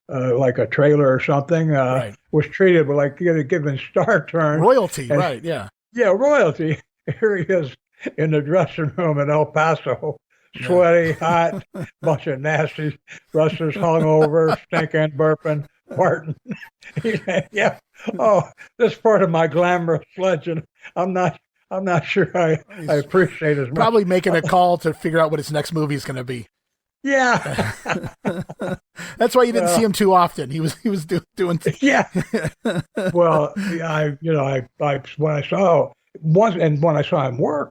[SPEAKER 2] like a trailer or something. Was treated like given star turn.
[SPEAKER 1] Royalty, right? Yeah.
[SPEAKER 2] Yeah, royalty. Here he is in the dressing room in El Paso, sweaty, hot, bunch of nasty wrestlers hungover, stinking, burping, farting. Yeah. Oh, this part of my glamorous legend. I'm not sure I appreciate as much.
[SPEAKER 1] Probably making a call to figure out what his next movie is going to be.
[SPEAKER 2] Yeah.
[SPEAKER 1] That's why you didn't see him too often. He was doing things.
[SPEAKER 2] Yeah. Well, when I saw him work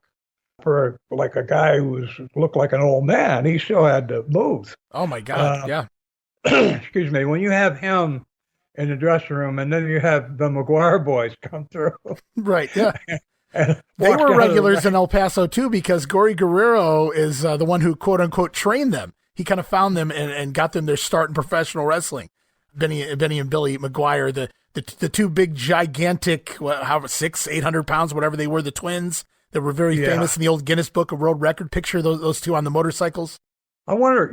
[SPEAKER 2] for like a guy who looked like an old man, he still had to move.
[SPEAKER 1] Oh my God. Yeah.
[SPEAKER 2] Excuse me. When you have him in the dressing room and then you have the McGuire boys come through.
[SPEAKER 1] Right. Yeah. They were regulars in El Paso too, because Gory Guerrero is the one who quote unquote trained them. He kind of found them and got them their start in professional wrestling. Benny and Billy McGuire, the two big gigantic, 600-800 pounds, whatever they were, the twins that were very famous in the old Guinness Book of World Record. Picture those two on the motorcycles.
[SPEAKER 2] I wonder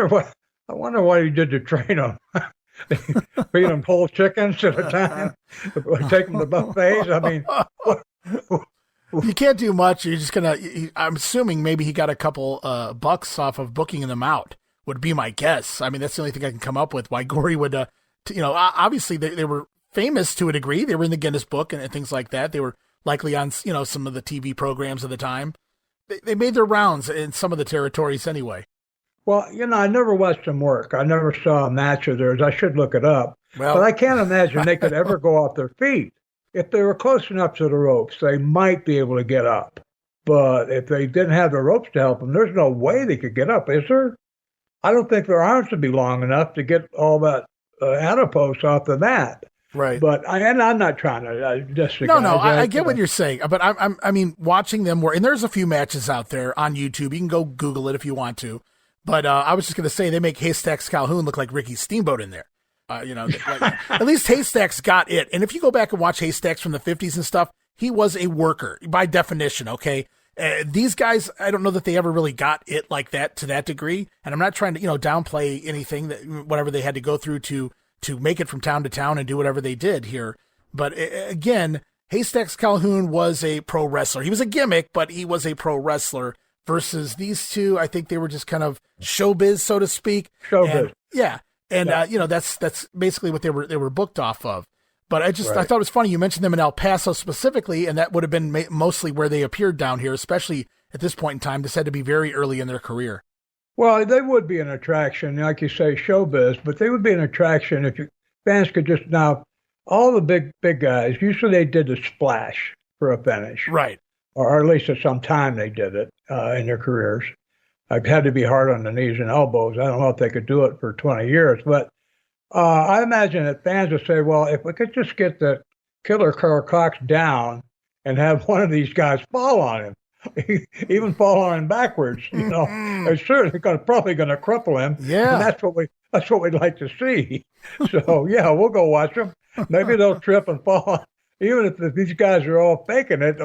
[SPEAKER 2] what he did to train them. Feed them whole chickens at a time, take them to buffets. I mean,
[SPEAKER 1] you can't do much. You're just gonna. I'm assuming maybe he got a couple bucks off of booking them out. Would be my guess. I mean, that's the only thing I can come up with. Why Gory would, obviously they were famous to a degree. They were in the Guinness Book and things like that. They were likely on, some of the TV programs of the time. They made their rounds in some of the territories anyway.
[SPEAKER 2] Well, I never watched them work. I never saw a match of theirs. I should look it up. Well, but I can't imagine they could ever go off their feet. If they were close enough to the ropes, they might be able to get up. But if they didn't have the ropes to help them, there's no way they could get up, is there? I don't think their arms would be long enough to get all that adipose off the mat.
[SPEAKER 1] Right.
[SPEAKER 2] But I'm not trying to just.
[SPEAKER 1] No, I get what you're saying. But I mean, watching them and there's a few matches out there on YouTube. You can go Google it if you want to. But I was just going to say they make Haystacks Calhoun look like Ricky Steamboat in there. At least Haystacks got it. And if you go back and watch Haystacks from the 50s and stuff, he was a worker by definition. Okay. These guys, I don't know that they ever really got it like that to that degree. And I'm not trying to, downplay anything that whatever they had to go through to make it from town to town and do whatever they did here. But again, Haystacks Calhoun was a pro wrestler. He was a gimmick, but he was a pro wrestler versus these two. I think they were just kind of showbiz, so to speak.
[SPEAKER 2] Showbiz.
[SPEAKER 1] And that's basically what they were booked off of. But I thought it was funny. You mentioned them in El Paso specifically, and that would have been mostly where they appeared down here, especially at this point in time. This had to be very early in their career.
[SPEAKER 2] Well, they would be an attraction, like you say, showbiz, but they would be an attraction if fans could just now, all the big guys, usually they did the splash for a finish.
[SPEAKER 1] Right.
[SPEAKER 2] Or at least at some time they did it in their careers. It had to be hard on the knees and elbows. I don't know if they could do it for 20 years, but I imagine that fans would say, well, if we could just get the killer Karl Kox down and have one of these guys fall on him, even fall on him backwards, it's certainly probably going to cripple him.
[SPEAKER 1] Yeah.
[SPEAKER 2] And that's what we'd like to see. So, yeah, we'll go watch them. Maybe they'll trip and fall. Even if these guys are all faking it,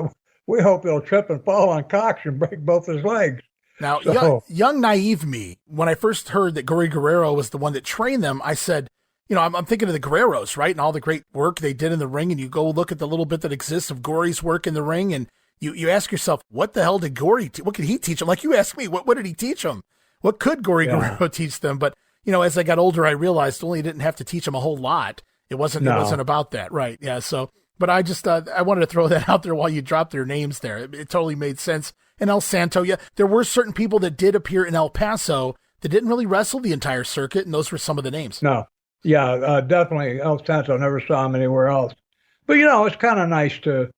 [SPEAKER 2] we hope they'll trip and fall on Kox and break both his legs.
[SPEAKER 1] Now, young naive me, when I first heard that Gory Guerrero was the one that trained them, I said, I'm thinking of the Guerreros, right? And all the great work they did in the ring. And you go look at the little bit that exists of Gory's work in the ring. And you ask yourself, what the hell did Gory, what could he teach them? Like you asked me, what did he teach them? What could Gory Guerrero teach them? But, as I got older, I realized only didn't have to teach them a whole lot. It wasn't about that. Right. Yeah. So, but I just, I wanted to throw that out there while you dropped their names there. It totally made sense. And El Santo, there were certain people that did appear in El Paso that didn't really wrestle the entire circuit. And those were some of the names.
[SPEAKER 2] No. Yeah, definitely. El Santo, never saw him anywhere else. But, it's kind of nice to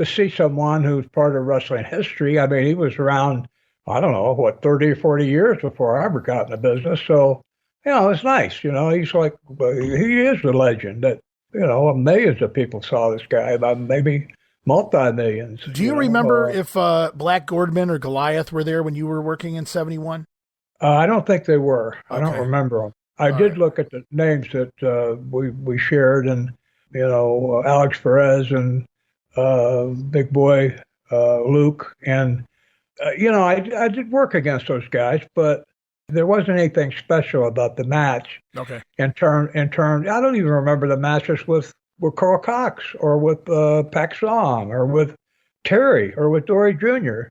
[SPEAKER 2] see someone who's part of wrestling history. I mean, he was around, 30 or 40 years before I ever got in the business. So, it's nice. He's like, he is the legend that, millions of people saw this guy, maybe multi-millions.
[SPEAKER 1] Do you remember if Black Gordman or Goliath were there when you were working in 71?
[SPEAKER 2] I don't think they were.
[SPEAKER 1] Okay.
[SPEAKER 2] I don't remember them. I did look at the names that we shared, and Alex Perez and Big Boy Luke, and I did work against those guys, but there wasn't anything special about the match.
[SPEAKER 1] Okay.
[SPEAKER 2] In turn, I don't even remember the matches with Karl Kox or with Pak Song or with Terry or with Dory Jr.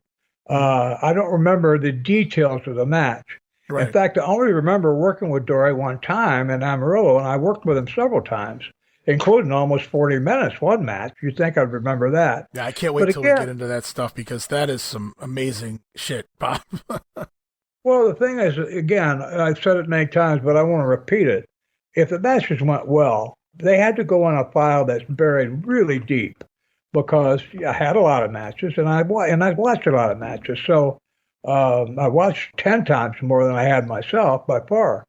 [SPEAKER 2] I don't remember the details of the match. Right. In fact, I only remember working with Dory one time in Amarillo, and I worked with him several times, including almost 40 minutes, one match. You'd think I'd remember that.
[SPEAKER 1] Yeah, I can't wait till we get into that stuff because that is some amazing shit, Bob.
[SPEAKER 2] Well, the thing is, again, I've said it many times, but I want to repeat it. If the matches went well, they had to go on a file that's buried really deep because I had a lot of matches, and I watched a lot of matches. So I watched 10 times more than I had myself by far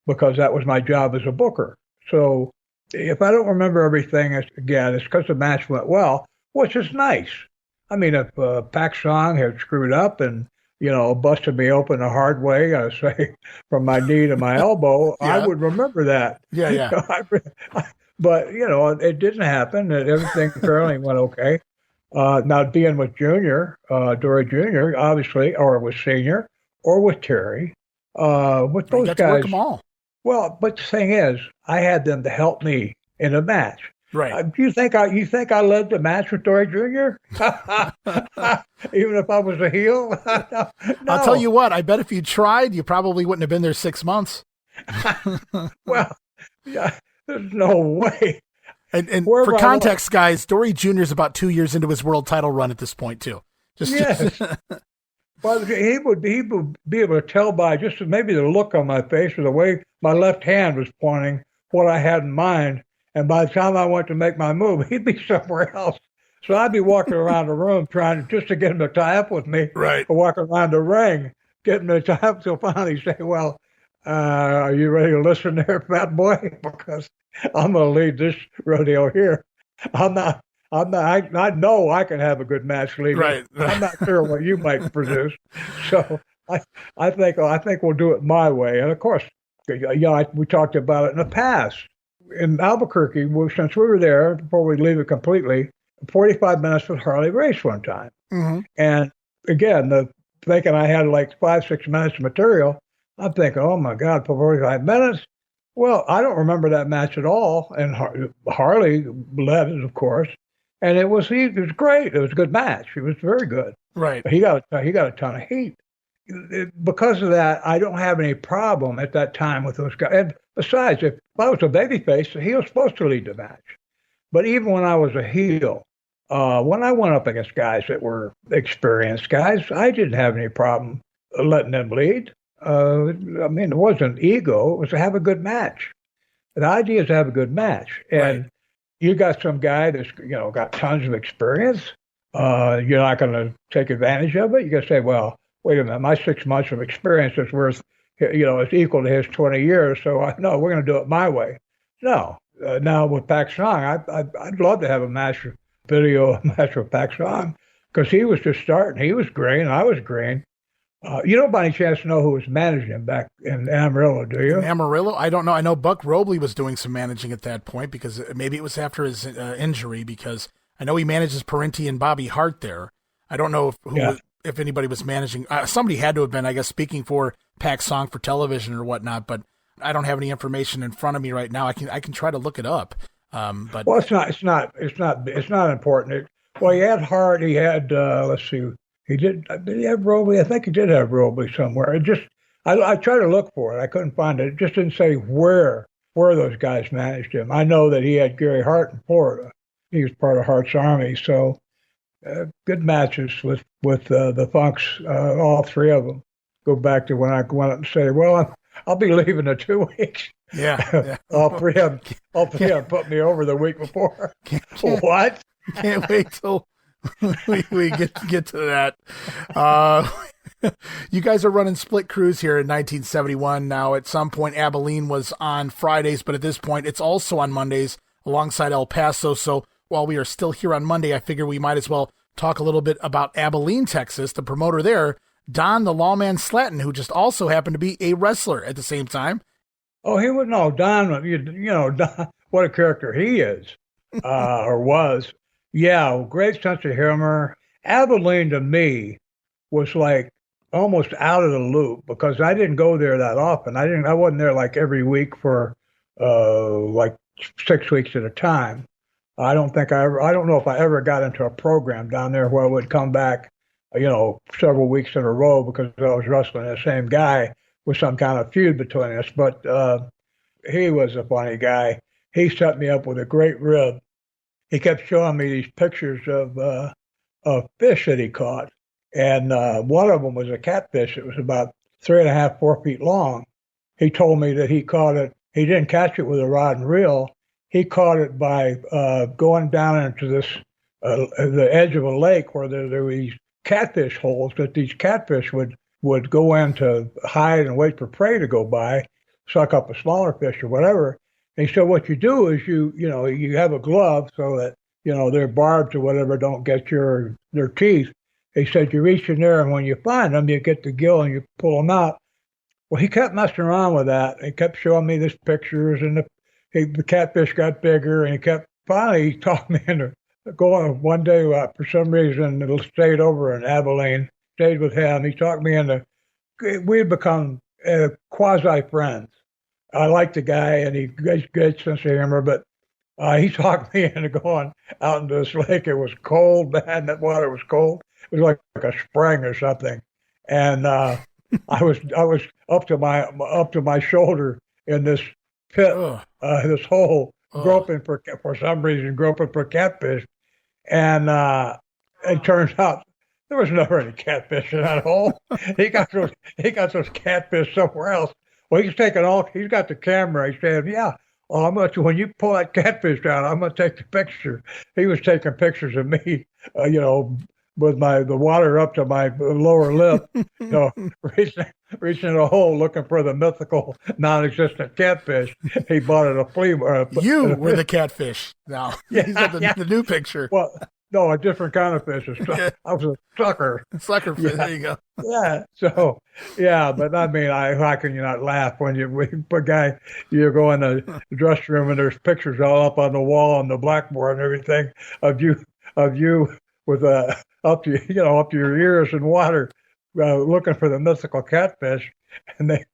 [SPEAKER 2] because that was my job as a booker. So if I don't remember everything, it's because the match went well, which is nice. I mean, if Pak Song had screwed up and, busted me open the hard way, say, from my knee to my elbow, I would remember that.
[SPEAKER 1] Yeah.
[SPEAKER 2] But, it didn't happen. Everything apparently went okay.
[SPEAKER 3] Now, being with Junior, Dory Jr., obviously, or with Senior, or with Terry, with
[SPEAKER 1] You
[SPEAKER 3] those
[SPEAKER 1] got to work
[SPEAKER 3] guys.
[SPEAKER 1] them all.
[SPEAKER 3] Well, but the thing is, I had them to help me in a match.
[SPEAKER 1] Right.
[SPEAKER 3] Do you think I led the match with Dory Jr.? Even if I was a heel? No.
[SPEAKER 1] I'll tell you what, I bet if you tried, you probably wouldn't have been there 6 months.
[SPEAKER 3] Well, yeah, there's no way.
[SPEAKER 1] And for context, guys, Dory Jr. is about 2 years into his world title run at this point, too.
[SPEAKER 3] Yes. Well, he would be able to tell by just maybe the look on my face or the way my left hand was pointing what I had in mind. And by the time I went to make my move, he'd be somewhere else. So I'd be walking around the room trying just to get him to tie up with me.
[SPEAKER 1] Right.
[SPEAKER 3] Or walking around the ring, getting him to tie up till finally say, well, are you ready to listen there, fat boy? Because I'm going to lead this rodeo here. I know I can have a good match leading.
[SPEAKER 1] Right.
[SPEAKER 3] I'm not sure what you might produce. So I think we'll do it my way. And of course, we talked about it in the past. In Albuquerque, since we were there, before we leave it completely, 45 minutes with Harley Race one time.
[SPEAKER 1] Mm-hmm.
[SPEAKER 3] And again, thinking I had like 5-6 minutes of material, I'm thinking, oh my God, for 45 minutes? Well, I don't remember that match at all. And Harley led it, of course. And it was great. It was a good match. It was very good.
[SPEAKER 1] Right.
[SPEAKER 3] But he got a ton of heat. Because of that, I don't have any problem at that time with those guys. And besides, if I was a babyface, he was supposed to lead the match. But even when I was a heel, when I went up against guys that were experienced guys, I didn't have any problem letting them lead. It wasn't ego. It was to have a good match. The idea is to have a good match. And
[SPEAKER 1] right.
[SPEAKER 3] You got some guy that's got tons of experience. You're not going to take advantage of it. You got to say, well, wait a minute, my 6 months of experience is worth, it's equal to his 20 years. So no, we're going to do it my way. No. Now with Pak Song, I'd love to have a match with Pak Song because he was just starting. He was green. I was green. You don't by any chance know who was managing him back in Amarillo, do you?
[SPEAKER 1] In Amarillo? I don't know. I know Buck Robley was doing some managing at that point because maybe it was after his injury because I know he manages Parenti and Bobby Hart there. I don't know if anybody was managing. Somebody had to have been, I guess, speaking for Pak Song for television or whatnot, but I don't have any information in front of me right now. I can try to look it up. But
[SPEAKER 3] well, it's not important. He had Hart. He had let's see. Did he have Robley? I think he did have Robley somewhere. I tried to look for it. I couldn't find it. It just didn't say where those guys managed him. I know that he had Gary Hart in Florida. He was part of Hart's Army. So good matches with the Funks, all three of them. Go back to when I went up and say, well, I'll be leaving in 2 weeks.
[SPEAKER 1] Yeah.
[SPEAKER 3] all three of them put me over the week before. What?
[SPEAKER 1] Can't wait till we get to that. You guys are running split crews here in 1971. Now, at some point, Abilene was on Fridays, but at this point, it's also on Mondays alongside El Paso. So while we are still here on Monday, I figure we might as well talk a little bit about Abilene, Texas. The promoter there, Don the Lawman Slatton, who just also happened to be a wrestler at the same time.
[SPEAKER 3] Oh, he would know. Don, Don, what a character he is, or was. Yeah, great sense of humor. Abilene to me was like almost out of the loop because I didn't go there that often. I wasn't there like every week for like 6 weeks at a time. I don't know if I ever got into a program down there where I would come back, several weeks in a row because I was wrestling the same guy with some kind of feud between us. But he was a funny guy. He set me up with a great rib. He kept showing me these pictures of fish that he caught. And one of them was a catfish. It was about 3.5, 4 feet long. He told me that he caught it. He didn't catch it with a rod and reel. He caught it by going down into the edge of a lake where there were these catfish holes that these catfish would go in to hide and wait for prey to go by, suck up a smaller fish or whatever. And so what you do is you have a glove so that, their barbs or whatever don't get their teeth. He said you reach in there and when you find them, you get the gill and you pull them out. Well, he kept messing around with that. He kept showing me these pictures and the catfish got bigger and finally he talked me into
[SPEAKER 2] going one day, for some reason, it stayed over in Abilene, stayed with him. He talked me into, we had become quasi friends. I liked the guy, and he has good sense of humor, but he talked me into going out into this lake. It was cold, man. That water was cold. It was like a spring or something. And I was up to my shoulder in this pit, this hole, groping for some reason, groping for catfish. And it turns out there was never any catfish in that hole. He got those catfish somewhere else. Well, he's got the camera. He said, "Yeah, when you pull that catfish down, I'm going to take the picture." He was taking pictures of me, with the water up to my lower lip, reaching in a hole looking for the mythical, non-existent catfish. He bought it at a flea market.
[SPEAKER 1] You were the catfish. Now he's got the new picture.
[SPEAKER 2] Well, no, a different kind of fish. I was a sucker.
[SPEAKER 1] Sucker fish. Yeah. There you go.
[SPEAKER 2] Yeah. So, yeah, but I mean, how can you not laugh when you go in the dressing room and there's pictures all up on the wall and the blackboard and everything of you with up to your ears in water, looking for the mythical catfish, and they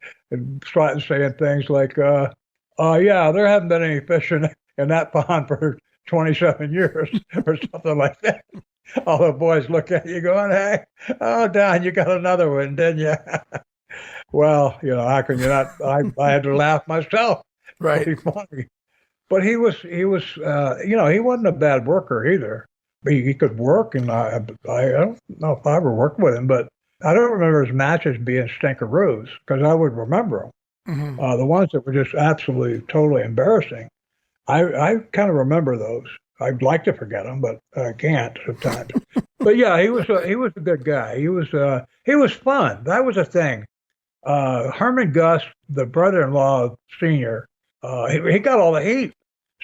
[SPEAKER 2] started saying things like, "Yeah, there haven't been any fish in that pond for 27 years," or something like that. All the boys look at you going, "Hey, oh, Don, you got another one, didn't you?" Well, how can you not? I had to laugh myself.
[SPEAKER 1] Right.
[SPEAKER 2] Pretty funny. But he wasn't a bad worker either. He could work, and I don't know if I ever worked with him, but I don't remember his matches being stinkeroos, because I would remember them. Mm-hmm. The ones that were just absolutely, totally embarrassing. I kind of remember those. I'd like to forget them, but I can't sometimes. But yeah, he was a good guy. He was fun. That was a thing. Herman Gus, the brother-in-law senior, he got all the heat.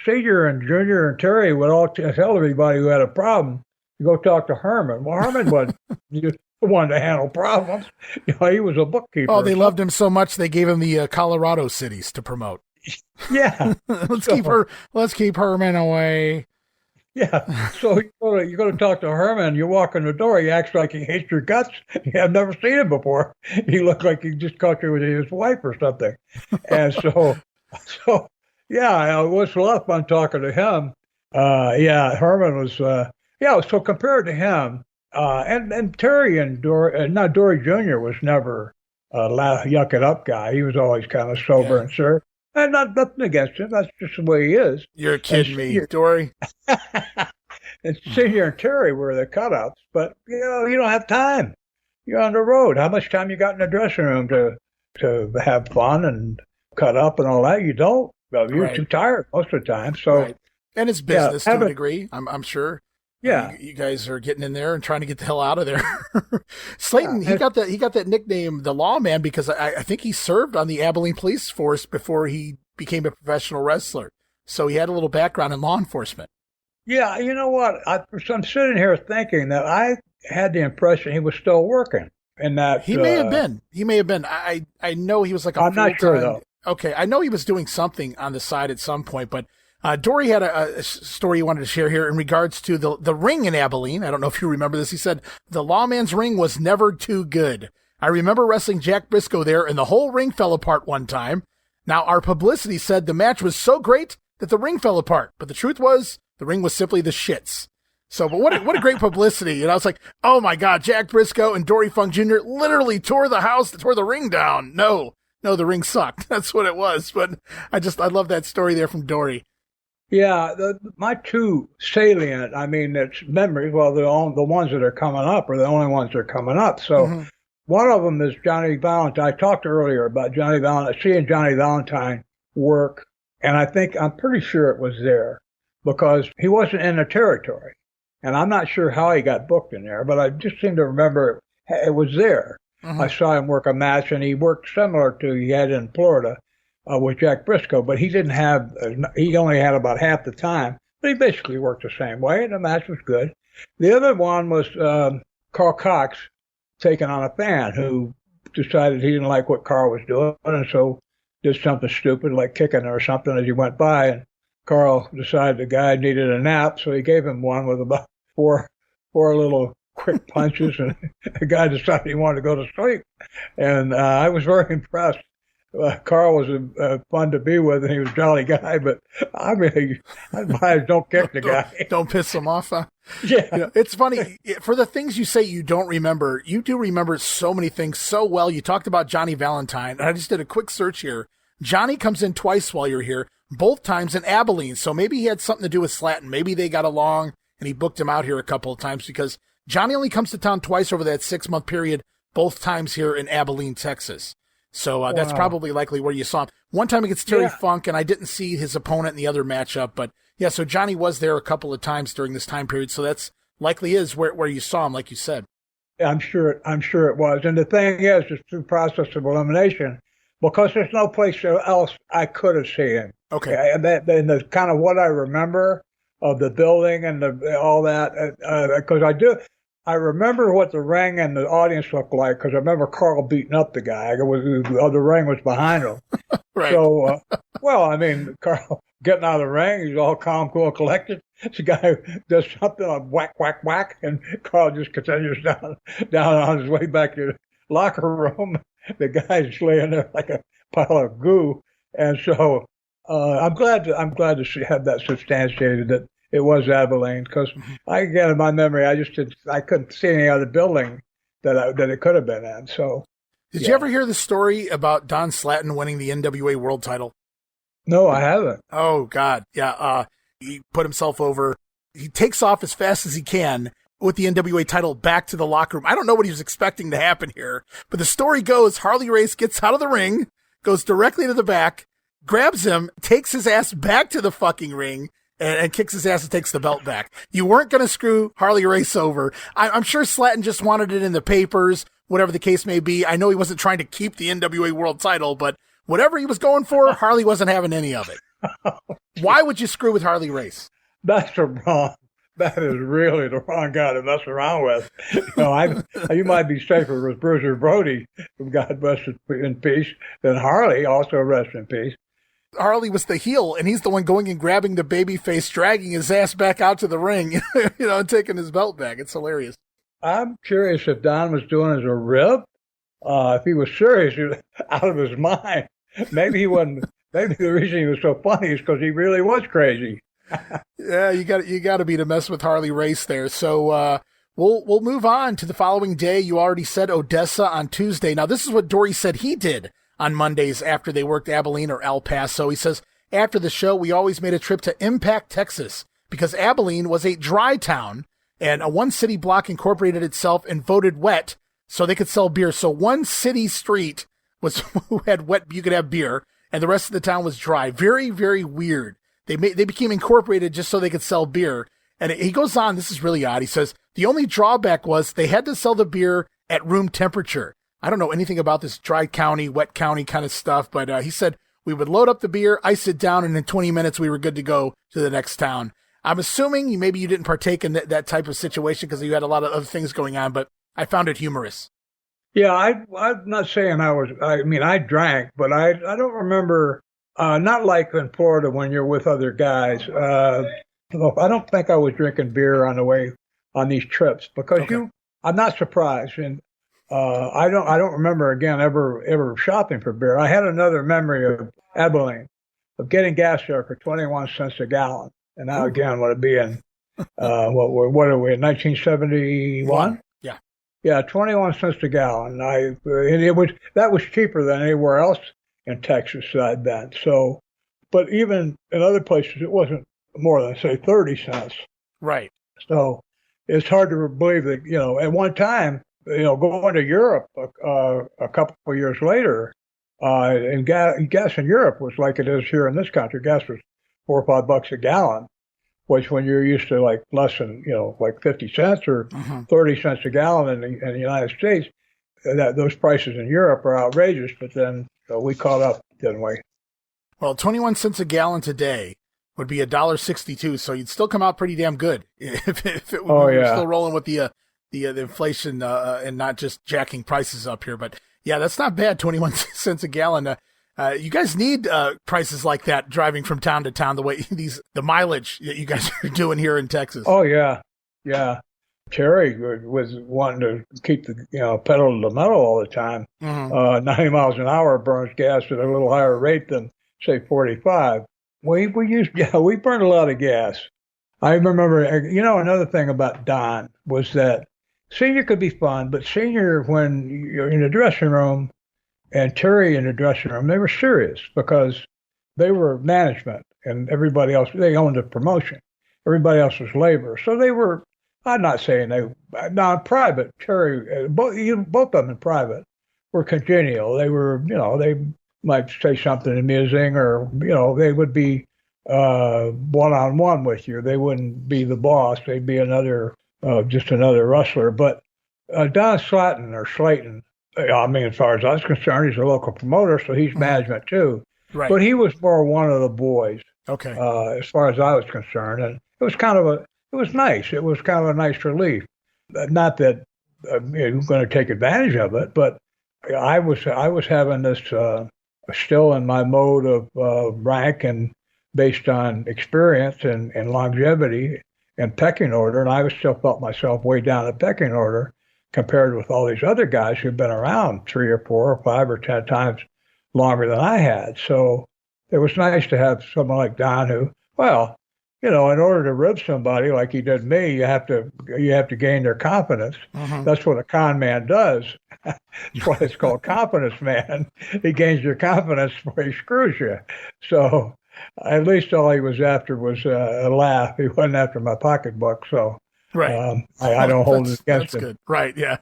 [SPEAKER 2] Senior and Junior and Terry would all tell everybody who had a problem to go talk to Herman. Well, Herman wasn't the one to handle problems. He was a bookkeeper.
[SPEAKER 1] Oh, they loved him so much they gave him the Colorado cities to promote.
[SPEAKER 2] Yeah.
[SPEAKER 1] Let's keep Herman away.
[SPEAKER 2] Yeah. So you go to talk to Herman, you walk in the door, he acts like he hates your guts. I've never seen him before. He looked like he just caught you with his wife or something. And so yeah, it was a lot of fun talking to him. Herman was, so compared to him, and Terry and Dory Jr. was never a yuck it up guy. He was always kind of sober and serious. And nothing against him. That's just the way he is.
[SPEAKER 1] You're kidding me, Dory.
[SPEAKER 2] And Senior and Terry were the cut-ups, but you don't have time. You're on the road. How much time you got in the dressing room to have fun and cut up and all that? You don't. Well, you're too tired most of the time. So,
[SPEAKER 1] and it's business to a degree. I'm sure.
[SPEAKER 2] Yeah,
[SPEAKER 1] you guys are getting in there and trying to get the hell out of there. Slatton, he got that nickname, the Lawman, because I think he served on the Abilene Police Force before he became a professional wrestler. So he had a little background in law enforcement. Yeah,
[SPEAKER 2] you know what? I'm sitting here thinking that I had the impression he was still working, and that
[SPEAKER 1] he may have been. He may have been. I know he was like
[SPEAKER 2] I'm not sure though.
[SPEAKER 1] Okay, I know he was doing something on the side at some point, but Dory had a story he wanted to share here in regards to the ring in Abilene. I don't know if you remember this. He said, the Lawman's ring was never too good. I remember wrestling Jack Briscoe there, and the whole ring fell apart one time. Now, our publicity said the match was so great that the ring fell apart, but the truth was the ring was simply the shits. So, but what a great publicity. And I was like, oh my God, Jack Briscoe and Dory Funk Jr. literally tore the ring down. No, the ring sucked. That's what it was. But I love that story there from Dory.
[SPEAKER 2] Yeah, my two salient, it's memories. Well, the ones that are coming up are the only ones that are coming up. So one of them is Johnny Valentine. I talked earlier about Johnny Valentine, seeing Johnny Valentine work, and I'm pretty sure it was there because he wasn't in the territory. And I'm not sure how he got booked in there, but I just seem to remember it was there. Mm-hmm. I saw him work a match, and he worked similar to he had in Florida. With Jack Briscoe, but he only had about half the time, but he basically worked the same way, and the match was good. The other one was Karl Kox taking on a fan who decided he didn't like what Karl was doing, and so did something stupid like kicking or something as he went by, and Karl decided the guy needed a nap, so he gave him one with about four little quick punches, and the guy decided he wanted to go to sleep. And I was very impressed. Karl was fun to be with, and he was a jolly guy, but I really, I advise don't kick the guy.
[SPEAKER 1] Don't piss him off, huh?
[SPEAKER 2] Yeah.
[SPEAKER 1] You know, it's funny. For the things you say you don't remember, you do remember so many things so well. You talked about Johnny Valentine, and I just did a quick search here. Johnny comes in twice while you're here, both times in Abilene, so maybe he had something to do with Slatton. Maybe they got along, and he booked him out here a couple of times, because Johnny only comes to town twice over that 6-month period, both times here in Abilene, Texas. So that's probably likely where you saw him. One time against Terry Funk, and I didn't see his opponent in the other matchup. But, yeah, so Johnny was there a couple of times during this time period. So that's likely is where you saw him, like you said.
[SPEAKER 2] Yeah, I'm sure it was. And the thing is, it's through process of elimination, because there's no place else I could have seen him.
[SPEAKER 1] Okay.
[SPEAKER 2] And the kind of what I remember of the building and all that, because I remember what the ring and the audience looked like, because I remember Karl beating up the guy. The ring was behind him.
[SPEAKER 1] Right.
[SPEAKER 2] So, well, I mean, Karl getting out of the ring, he's all calm, cool, collected. The guy does something like whack, whack, whack, and Karl just continues down on his way back to the locker room. The guy's laying there like a pile of goo, and so I'm glad to have that substantiated that it was Abilene, because I get in my memory, I couldn't see any other building that it could have been in. So,
[SPEAKER 1] did you ever hear the story about Don Slatton winning the NWA World Title?
[SPEAKER 2] No, I haven't.
[SPEAKER 1] Oh God, yeah. He put himself over. He takes off as fast as he can with the NWA title back to the locker room. I don't know what he was expecting to happen here, but the story goes: Harley Race gets out of the ring, goes directly to the back, grabs him, takes his ass back to the fucking ring, and kicks his ass and takes the belt back. You weren't going to screw Harley Race over. I'm sure Slatton just wanted it in the papers, whatever the case may be. I know he wasn't trying to keep the NWA World Title, but whatever he was going for, Harley wasn't having any of it. Why would you screw with Harley Race?
[SPEAKER 2] That is really the wrong guy to mess around with. You know, you might be safer with Bruiser Brody, who God rest in peace, than Harley, also rest in peace.
[SPEAKER 1] Harley was the heel, and he's the one going and grabbing the babyface, dragging his ass back out to the ring, and taking his belt back. It's hilarious.
[SPEAKER 2] I'm curious if Don was doing it as a rib. If he was serious, he was out of his mind. Maybe he wasn't. Maybe the reason he was so funny is because he really was crazy.
[SPEAKER 1] Yeah, you got to be to mess with Harley Race there. So we'll move on to the following day. You already said Odessa on Tuesday. Now this is what Dory said he did on Mondays after they worked Abilene or El Paso. He says, after the show, we always made a trip to Impact, Texas, because Abilene was a dry town, and a one city block incorporated itself and voted wet so they could sell beer. So one city street was who had wet, you could have beer, and the rest of the town was dry. Very, very weird. They became incorporated just so they could sell beer. And he goes on, this is really odd. He says, the only drawback was they had to sell the beer at room temperature. I don't know anything about this dry county, wet county kind of stuff, but he said we would load up the beer, ice it down, and in 20 minutes we were good to go to the next town. I'm assuming maybe you didn't partake in that type of situation because you had a lot of other things going on, but I found it humorous.
[SPEAKER 2] Yeah, I'm not saying I drank, but I don't remember, not like in Florida when you're with other guys. I don't think I was drinking beer on the way on these trips because I'm not surprised. And I don't remember again ever shopping for beer. I had another memory of Abilene, of getting gas there for 21 cents a gallon. And now again, would it be in what are we in 1971?
[SPEAKER 1] Yeah.
[SPEAKER 2] Yeah, 21 cents a gallon. That was cheaper than anywhere else in Texas that I'd been. So, but even in other places, it wasn't more than say 30 cents.
[SPEAKER 1] Right.
[SPEAKER 2] So it's hard to believe that at one time. Going to Europe a couple of years later, and gas in Europe was like it is here in this country. Gas was $4 or $5 a gallon, which when you're used to like less than like 50 cents or 30 cents a gallon in the United States, those prices in Europe are outrageous. But then we caught up, didn't we?
[SPEAKER 1] Well, 21 cents a gallon today would be $1.62, so you'd still come out pretty damn good if it were still rolling with the inflation and not just jacking prices up here. But yeah, that's not bad. 21 cents a gallon. You guys need prices like that driving from town to town. The mileage that you guys are doing here in Texas.
[SPEAKER 2] Oh yeah, yeah. Terry was wanting to keep the pedal to the metal all the time. 90 miles an hour burns gas at a little higher rate than say 45. We burned a lot of gas. I remember, another thing about Don was that senior could be fun, but senior, when you're in the dressing room and Terry in the dressing room, they were serious because they were management and everybody else, they owned the promotion. Everybody else was labor. So they were, I'm not saying private, Terry, both of them in private were congenial. They were, they might say something amusing or, they would be one-on-one with you. They wouldn't be the boss. They'd be just another wrestler. But Don Slatton or Slayton, as far as I was concerned, he's a local promoter, so he's management too.
[SPEAKER 1] Right.
[SPEAKER 2] But he was more one of the boys.
[SPEAKER 1] Okay.
[SPEAKER 2] As far as I was concerned, and it was it was nice. It was kind of a nice relief. Not that you're going to take advantage of it, but I was having this still in my mode of rank and based on experience and longevity and pecking order, and I still felt myself way down the pecking order compared with all these other guys who've been around 3 or 4 or 5 or 10 times longer than I had. So it was nice to have someone like Don who, in order to rib somebody like he did me, you have to gain their confidence. That's what a con man does. That's why it's called confidence man. He gains your confidence before he screws you. So at least all he was after was a laugh. He wasn't after my pocketbook. So
[SPEAKER 1] right.
[SPEAKER 2] I don't hold it against him.
[SPEAKER 1] That's good. Right. Yeah.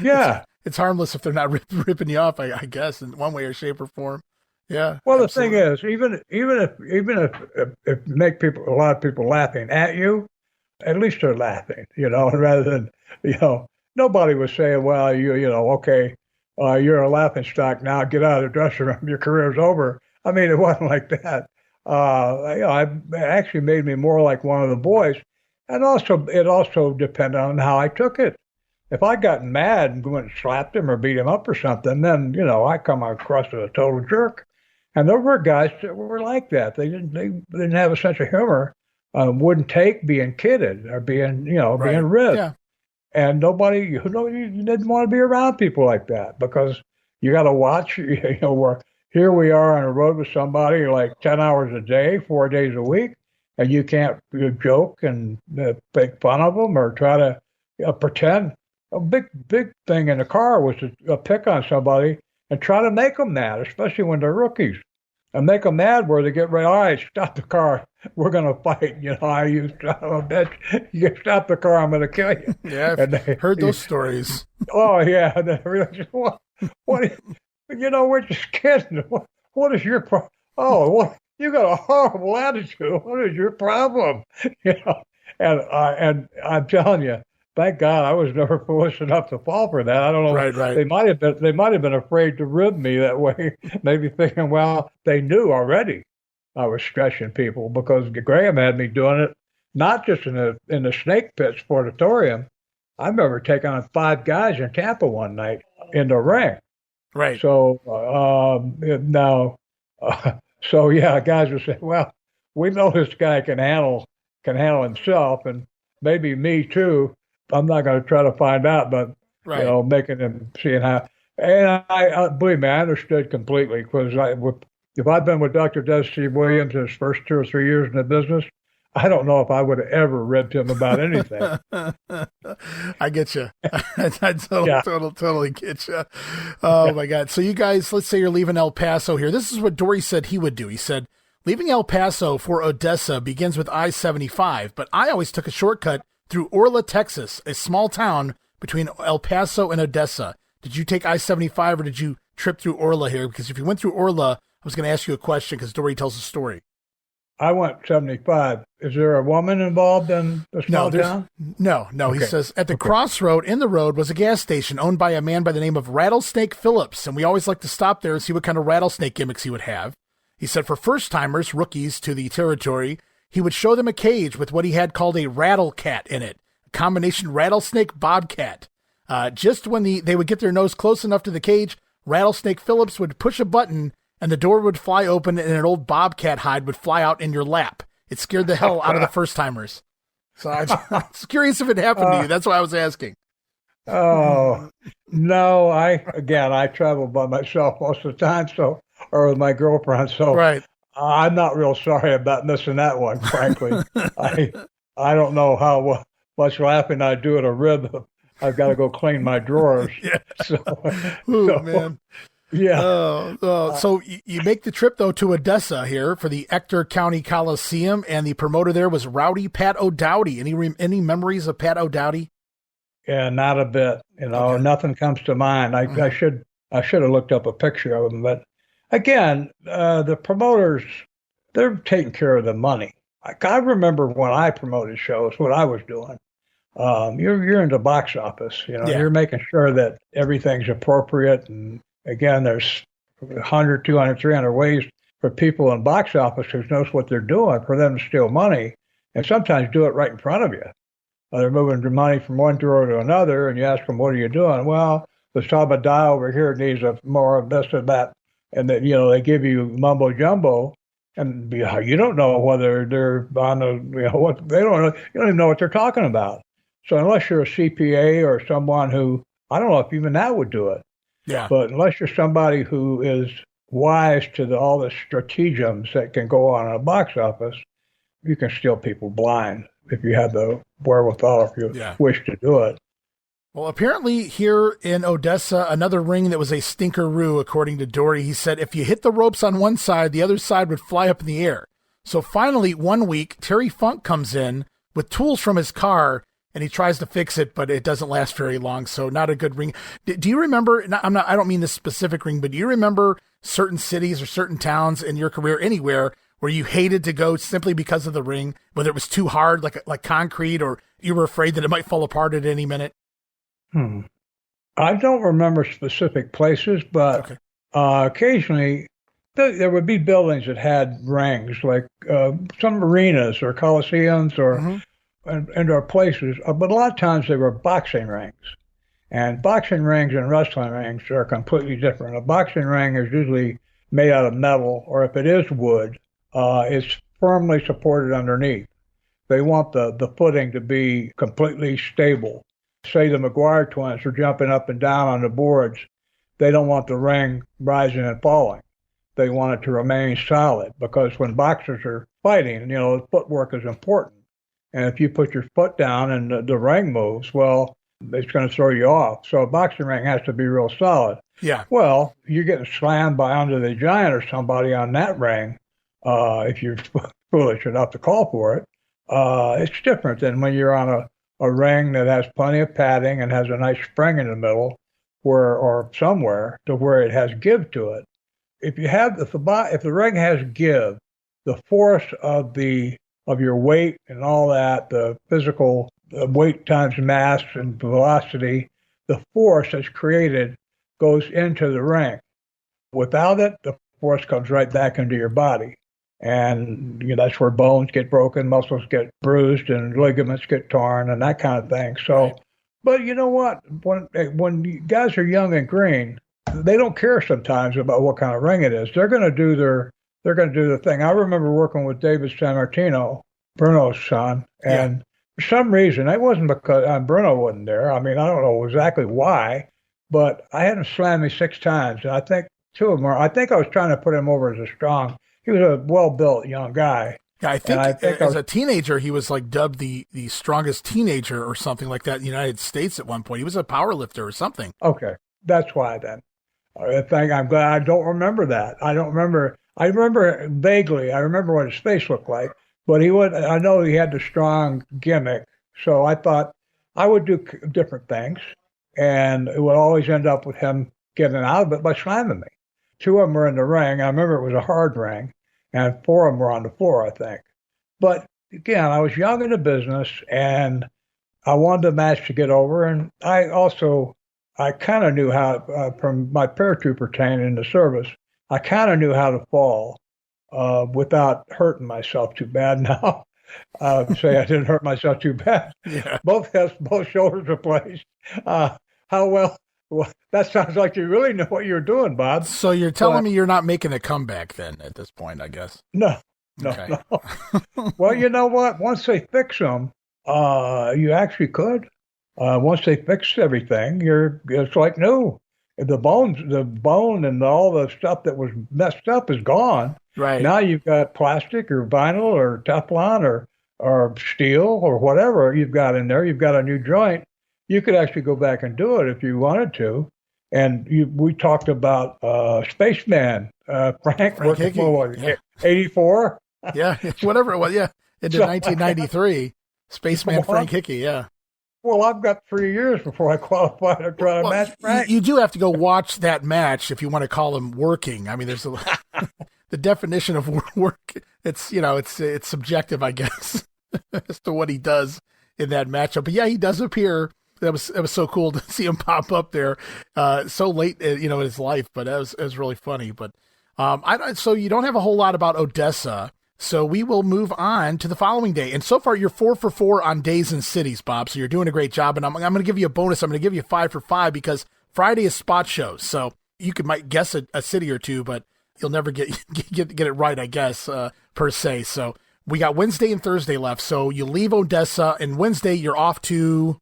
[SPEAKER 2] Yeah.
[SPEAKER 1] It's harmless if they're not ripping you off, I guess, in one way or shape or form. Yeah.
[SPEAKER 2] Well,
[SPEAKER 1] absolutely.
[SPEAKER 2] The thing is, even if you make a lot of people laughing at you, at least they're laughing, rather than, nobody was saying, well, okay, you're a laughing stock now, get out of the dressing room, your career's over. I mean, it wasn't like that. It actually made me more like one of the boys. And it also depended on how I took it. If I got mad and went and slapped him or beat him up or something, then, I come across as a total jerk. And there were guys that were like that. They didn't have a sense of humor, wouldn't take being kidded or being ribbed. Yeah. And you didn't want to be around people like that because you got to watch, where here we are on the road with somebody like 10 hours a day, 4 days a week, and you can't joke and make fun of them or try to pretend. A big thing in the car was to pick on somebody and try to make them mad, especially when they're rookies, and make them mad where they get ready. All right, stop the car. We're going to fight. You son of a bitch. You stop the car. I'm going to kill you.
[SPEAKER 1] Yeah, I've heard those stories.
[SPEAKER 2] Oh, yeah. And they realize, what, we're just kidding. What is your problem? Oh, what? You got a horrible attitude. What is your problem? And I'm telling you, thank God I was never foolish enough to fall for that. I don't know.
[SPEAKER 1] Right.
[SPEAKER 2] They might have been afraid to rib me that way. Maybe thinking, well, they knew already I was stretching people because Graham had me doing it, not just in the Snake Pit Sportatorium. I remember taking on 5 guys in Tampa one night in the ring.
[SPEAKER 1] Right.
[SPEAKER 2] So guys would say, well, we know this guy can handle himself, and maybe me too. I'm not going to try to find out, but making him seeing how. And I believe me, I understood completely because if I'd been with Dr. Des C. Williams his first 2 or 3 years in the business, I don't know if I would have ever ribbed him about anything.
[SPEAKER 1] I get you. I totally get you. Oh my God! So you guys, let's say you're leaving El Paso here. This is what Dory said he would do. He said, leaving El Paso for Odessa begins with I-75, but I always took a shortcut through Orla, Texas, a small town between El Paso and Odessa. Did you take I-75 or did you trip through Orla here? Because if you went through Orla, I was going to ask you a question because Dory tells a story.
[SPEAKER 2] I went 75. Is there a woman involved in the small town?
[SPEAKER 1] No. Okay. He says, at the crossroad in the road was a gas station owned by a man by the name of Rattlesnake Phillips, and we always like to stop there and see what kind of rattlesnake gimmicks he would have. He said for first-timers, rookies to the territory, he would show them a cage with what he had called a rattle cat in it, a combination rattlesnake bobcat. Just when they would get their nose close enough to the cage, Rattlesnake Phillips would push a button, and the door would fly open and an old bobcat hide would fly out in your lap. It scared the hell out of the first timers. So I was curious if it happened to you. That's why I was asking.
[SPEAKER 3] Oh, no, I travel by myself most of the time, or with my girlfriend, so
[SPEAKER 1] Right.
[SPEAKER 3] I'm not real sorry about missing that one, frankly. I don't know how much laughing I do at a rib. I've got to go clean my drawers.
[SPEAKER 1] Yeah.
[SPEAKER 3] So,
[SPEAKER 1] man.
[SPEAKER 3] Yeah.
[SPEAKER 1] So you make the trip, though, to Odessa here for the Ector County Coliseum, and the promoter there was Rowdy Pat O'Dowdy. Any memories of Pat O'Dowdy?
[SPEAKER 3] Yeah, not a bit. Okay. Nothing comes to mind. I should have looked up a picture of him, but again, the promoters, they're taking care of the money. I remember when I promoted shows, what I was doing. You're in the box office. You're making sure that everything's appropriate. And again, there's 100, 200, 300 ways for people in box office who knows what they're doing for them to steal money, and sometimes do it right in front of you. They're moving the money from one drawer to another, and you ask them, "What are you doing?" Well, the Sabadai over here needs more of this and that, and then they give you mumbo jumbo, and you don't know whether they're on what they don't know. You don't even know what they're talking about. So unless you're a CPA or someone who, I don't know if even that would do it.
[SPEAKER 1] Yeah.
[SPEAKER 3] But unless you're somebody who is wise to all the stratagems that can go on in a box office, you can steal people blind if you have the wherewithal, if you wish to do it.
[SPEAKER 1] Well, apparently here in Odessa, another ring that was a stinkeroo, according to Dory. He said if you hit the ropes on one side, the other side would fly up in the air. So finally, one week, Terry Funk comes in with tools from his car, and he tries to fix it, but it doesn't last very long. So not a good ring. Do you remember, I don't mean this specific ring, but do you remember certain cities or certain towns in your career anywhere where you hated to go simply because of the ring, whether it was too hard, like concrete, or you were afraid that it might fall apart at any minute?
[SPEAKER 3] I don't remember specific places, but occasionally there would be buildings that had rings, like some arenas or coliseums or indoor places. But a lot of times they were boxing rings. And boxing rings and wrestling rings are completely different. A boxing ring is usually made out of metal, or if it is wood, it's firmly supported underneath. They want the footing to be completely stable. Say the McGuire Twins are jumping up and down on the boards. They don't want the ring rising and falling. They want it to remain solid, because when boxers are fighting, footwork is important. And if you put your foot down and the ring moves, well, it's going to throw you off. So a boxing ring has to be real solid.
[SPEAKER 1] Yeah.
[SPEAKER 3] Well, you're getting slammed by Andre the Giant or somebody on that ring, if you're foolish enough to call for it. It's different than when you're on a ring that has plenty of padding and has a nice spring in the middle, or somewhere to where it has give to it. If the ring has give, the force of your weight and all that, the physical weight times mass and velocity, the force that's created goes into the ring. Without it, the force comes right back into your body. And that's where bones get broken, muscles get bruised, and ligaments get torn, and that kind of thing. So, but you know what? When guys are young and green, they don't care sometimes about what kind of ring it is. They're going to do the thing. I remember working with David Sammartino, Bruno's son, and for some reason, it wasn't because Bruno wasn't there. I mean, I don't know exactly why, but I had him slam me 6 times, and I think 2 of them I think I was trying to put him over as a strong. He was a well-built young guy.
[SPEAKER 1] Yeah, I think as a teenager, he was dubbed the strongest teenager or something like that in the United States at one point. He was a power lifter or something.
[SPEAKER 3] Okay, that's why then. I'm glad I don't remember that. I don't remember. I remember vaguely. I remember what his face looked like, but I know he had the strong gimmick. So I thought I would do different things, and it would always end up with him getting out of it by slamming me. 2 of them were in the ring. I remember it was a hard ring, and 4 of them were on the floor, I think. But again, I was young in the business, and I wanted the match to get over. And I kind of knew how, from my paratrooper training in the service, I kind of knew how to fall without hurting myself too bad. Now, say I didn't hurt myself too bad.
[SPEAKER 1] Yeah.
[SPEAKER 3] Both shoulders replaced. How well
[SPEAKER 2] Well, that sounds like you really know what you're doing, Bob.
[SPEAKER 1] So you're telling me you're not making a comeback then at this point, I guess.
[SPEAKER 2] No,
[SPEAKER 1] Okay.
[SPEAKER 2] no. Well, you know what? Once they fix them, you actually could. Once they fix everything, it's like new. The bone and all the stuff that was messed up is gone.
[SPEAKER 1] Right.
[SPEAKER 2] Now you've got plastic or vinyl or Teflon or steel or whatever you've got in there. You've got a new joint. You could actually go back and do it if you wanted to. And we talked about Spaceman, Frank
[SPEAKER 1] Hickey.
[SPEAKER 2] Yeah. 84?
[SPEAKER 1] Yeah, whatever it was. Yeah, into 1993. Spaceman Frank Hickey, yeah.
[SPEAKER 2] Well, I've got 3 years before I qualify to try to match Frank.
[SPEAKER 1] You do have to go watch that match if you want to call him working. I mean, there's the definition of work. It's it's subjective, I guess, as to what he does in that matchup. But yeah, he does appear. It was so cool to see him pop up there so late, in his life. But it was really funny. But so you don't have a whole lot about Odessa. So we will move on to the following day. And so far, you're 4 for 4 on days and cities, Bob. So you're doing a great job. And I'm going to give you a bonus. I'm going to give you 5 for 5 because Friday is spot shows. So you might guess a city or two, but you'll never get it right, I guess, per se. So we got Wednesday and Thursday left. So you leave Odessa, and Wednesday you're off to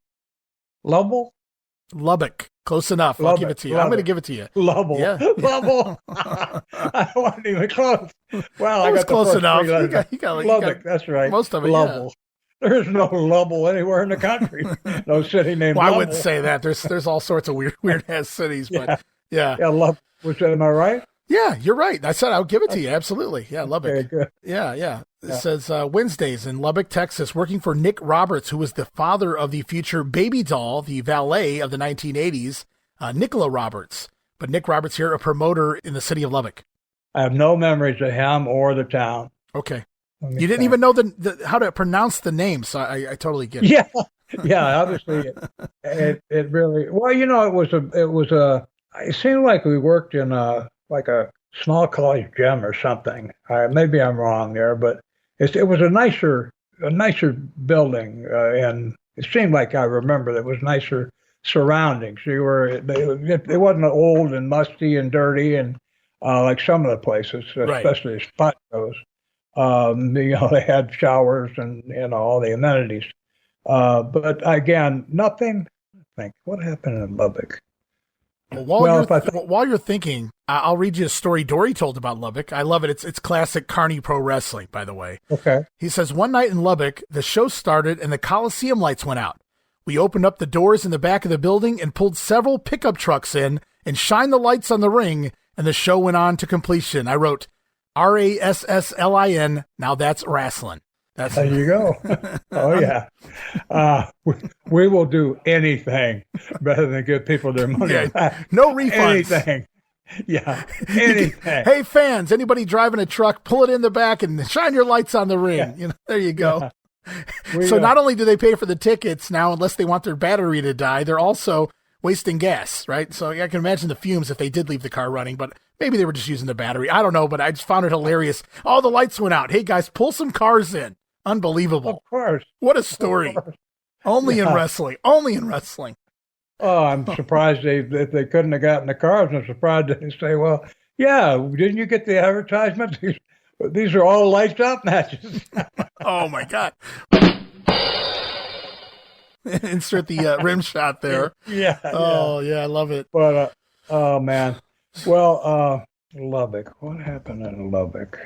[SPEAKER 1] Lubbock. Close enough. I'll give it to you. I'm going to give it to you.
[SPEAKER 2] Lubbock.
[SPEAKER 1] Yeah.
[SPEAKER 2] Lubbock. I wasn't even close. Well,
[SPEAKER 1] I was close enough. You got
[SPEAKER 2] Lubbock, that's right.
[SPEAKER 1] Most of it,
[SPEAKER 2] Lubbock. Yeah. There's no Lubbock anywhere in the country. No city named
[SPEAKER 1] Well,
[SPEAKER 2] Lubbock.
[SPEAKER 1] I wouldn't say that. There's all sorts of weird ass cities, but yeah.
[SPEAKER 2] Yeah, Lubbock. Am I right?
[SPEAKER 1] Yeah, you're right. I said I'll give it to you. Absolutely. Yeah, Lubbock.
[SPEAKER 2] Okay, good.
[SPEAKER 1] Yeah. It says Wednesdays in Lubbock, Texas, working for Nick Roberts, who was the father of the future Baby Doll, the valet of the 1980s, Nicola Roberts. But Nick Roberts here, a promoter in the city of Lubbock.
[SPEAKER 2] I have no memories of him or the town.
[SPEAKER 1] Okay. You didn't even know how to pronounce the name, so I totally get it.
[SPEAKER 2] Yeah. Obviously, it really. Well, it seemed like we worked in like a small college gym or something. Maybe I'm wrong there, but it was a nicer building, and it seemed like I remember that it was nicer surroundings. It wasn't old and musty and dirty and like some of the places, especially as spot shows. They had showers and all the amenities. But again, nothing. What happened in Lubbock?
[SPEAKER 1] While you're thinking, I'll read you a story Dory told about Lubbock. I love it. It's classic Carney Pro Wrestling, by the way.
[SPEAKER 2] Okay.
[SPEAKER 1] He says, one night in Lubbock, the show started and the Coliseum lights went out. We opened up the doors in the back of the building and pulled several pickup trucks in and shined the lights on the ring, and the show went on to completion. I wrote, RASSLIN. Now that's wrestling.
[SPEAKER 2] There you go. Oh, yeah. We will do anything rather than give people their money back.
[SPEAKER 1] No refunds.
[SPEAKER 2] Anything. Yeah, anything.
[SPEAKER 1] Hey, fans, anybody driving a truck, pull it in the back and shine your lights on the ring.
[SPEAKER 2] Yeah.
[SPEAKER 1] There you go.
[SPEAKER 2] Yeah.
[SPEAKER 1] So not only do they pay for the tickets now, unless they want their battery to die, they're also wasting gas, right? So I can imagine the fumes if they did leave the car running, but maybe they were just using the battery. I don't know, but I just found it hilarious. Oh, the lights went out. Hey, guys, pull some cars in. Unbelievable.
[SPEAKER 2] Of course.
[SPEAKER 1] What a story. Only in wrestling. Only in wrestling.
[SPEAKER 2] Oh, I'm surprised if they couldn't have gotten the cars. I'm surprised they say, well, yeah, didn't you get the advertisement? These are all lights out matches.
[SPEAKER 1] Oh, my God. Insert the rim shot there.
[SPEAKER 2] Yeah.
[SPEAKER 1] Oh, yeah, I love it.
[SPEAKER 2] But, oh, man. Well, Lubbock. What happened in Lubbock?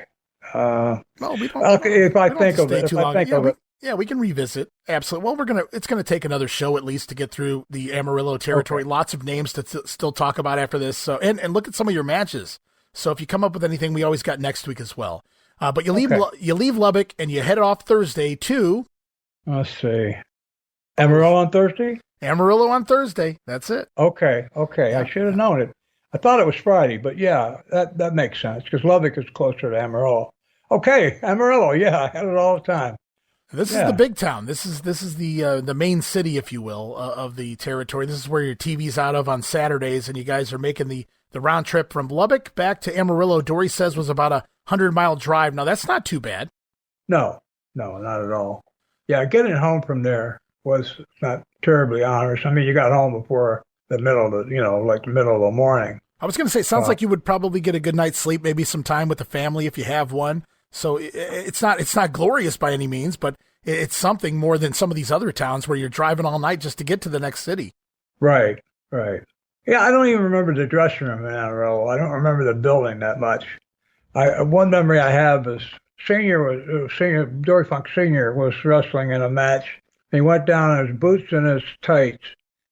[SPEAKER 1] No, we don't.
[SPEAKER 2] Okay, if I think of it.
[SPEAKER 1] Yeah, we can revisit. Absolutely. Well, it's going to take another show at least to get through the Amarillo territory. Okay. Lots of names to still talk about after this. So, and look at some of your matches. So if you come up with anything, we always got next week as well. But you leave Lubbock and you head off Thursday to.
[SPEAKER 2] Let's see. Amarillo on Thursday?
[SPEAKER 1] Amarillo on Thursday. That's it.
[SPEAKER 2] Okay. Yeah. I should have known it. I thought it was Friday, but yeah, that makes sense because Lubbock is closer to Amarillo. Okay, Amarillo. Yeah, I had it all the time.
[SPEAKER 1] This is the big town. This is the main city, if you will, of the territory. This is where your TV's out of on Saturdays, and you guys are making the round trip from Lubbock back to Amarillo. Dory says was about a 100-mile drive. Now that's not too bad.
[SPEAKER 2] No, not at all. Yeah, getting home from there was not terribly onerous. I mean, you got home before the middle of like the middle of the morning.
[SPEAKER 1] I was going to say, sounds like you would probably get a good night's sleep, maybe some time with the family if you have one. So it's not glorious by any means, but it's something more than some of these other towns where you're driving all night just to get to the next city.
[SPEAKER 2] Right. Yeah, I don't even remember the dressing room in Amarillo. I don't remember the building that much. One memory I have is Dory Funk Sr. was wrestling in a match. He went down in his boots and his tights,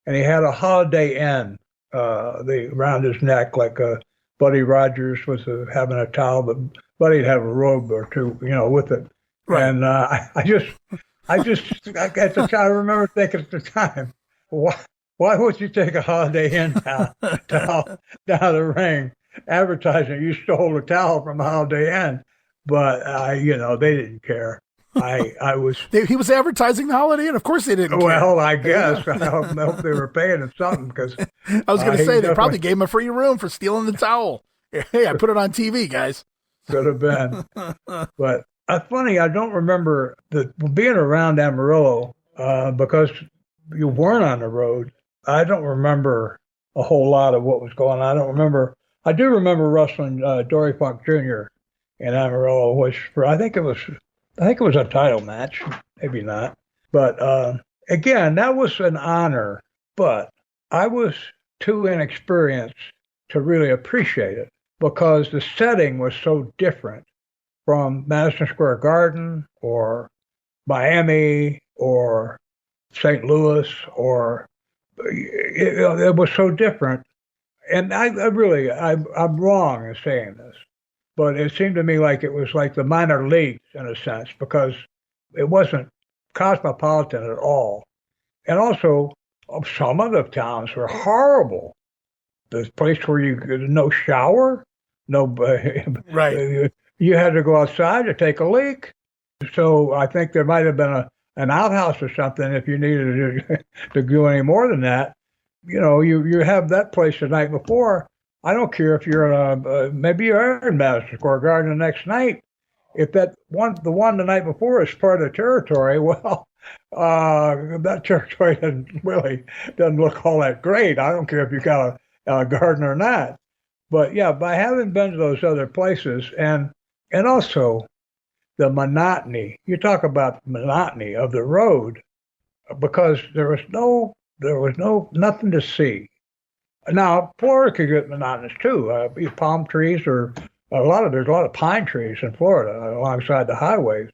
[SPEAKER 2] and he had a Holiday Inn around his neck, like Buddy Rogers was having a towel, but Buddy'd have a robe or two, with it. Right. And I remember thinking at the time, why would you take a Holiday Inn down the ring, advertising you stole a towel from Holiday Inn? But they didn't care.
[SPEAKER 1] He was advertising the Holiday Inn. Of course they didn't care.
[SPEAKER 2] Well, I guess. I hope they were paying him something because
[SPEAKER 1] I was going to say they probably gave him a free room for stealing the towel. Hey, I put it on TV, guys.
[SPEAKER 2] Could have been. But funny, I don't remember being around Amarillo because you weren't on the road. I don't remember a whole lot of what was going on. I do remember wrestling Dory Funk Jr. in Amarillo, which I think it was a title match, maybe not. But again, that was an honor, but I was too inexperienced to really appreciate it because the setting was so different from Madison Square Garden or Miami or St. Louis, or it was so different. And I'm wrong in saying this, but it seemed to me like it was like the minor leagues in a sense, because it wasn't cosmopolitan at all. And also, some of the towns were horrible. The place where no shower,
[SPEAKER 1] right.
[SPEAKER 2] You had to go outside to take a leak. So I think there might have been an outhouse or something if you needed to do any more than that. You have that place the night before. I don't care if you're maybe you're in Madison Square Garden the next night. If the one the night before is part of the territory, well, that territory doesn't look all that great. I don't care if you got a garden or not. But yeah, by having been to those other places and also the monotony, you talk about the monotony of the road, because there was nothing to see. Now, Florida could get monotonous too. Palm trees there's a lot of pine trees in Florida alongside the highways.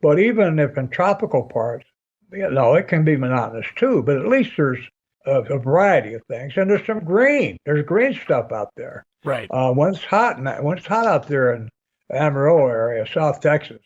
[SPEAKER 2] But even if in tropical parts, it can be monotonous too. But at least there's a variety of things, and there's some green. There's green stuff out there.
[SPEAKER 1] Right.
[SPEAKER 2] When it's hot out there in the Amarillo area, South Texas,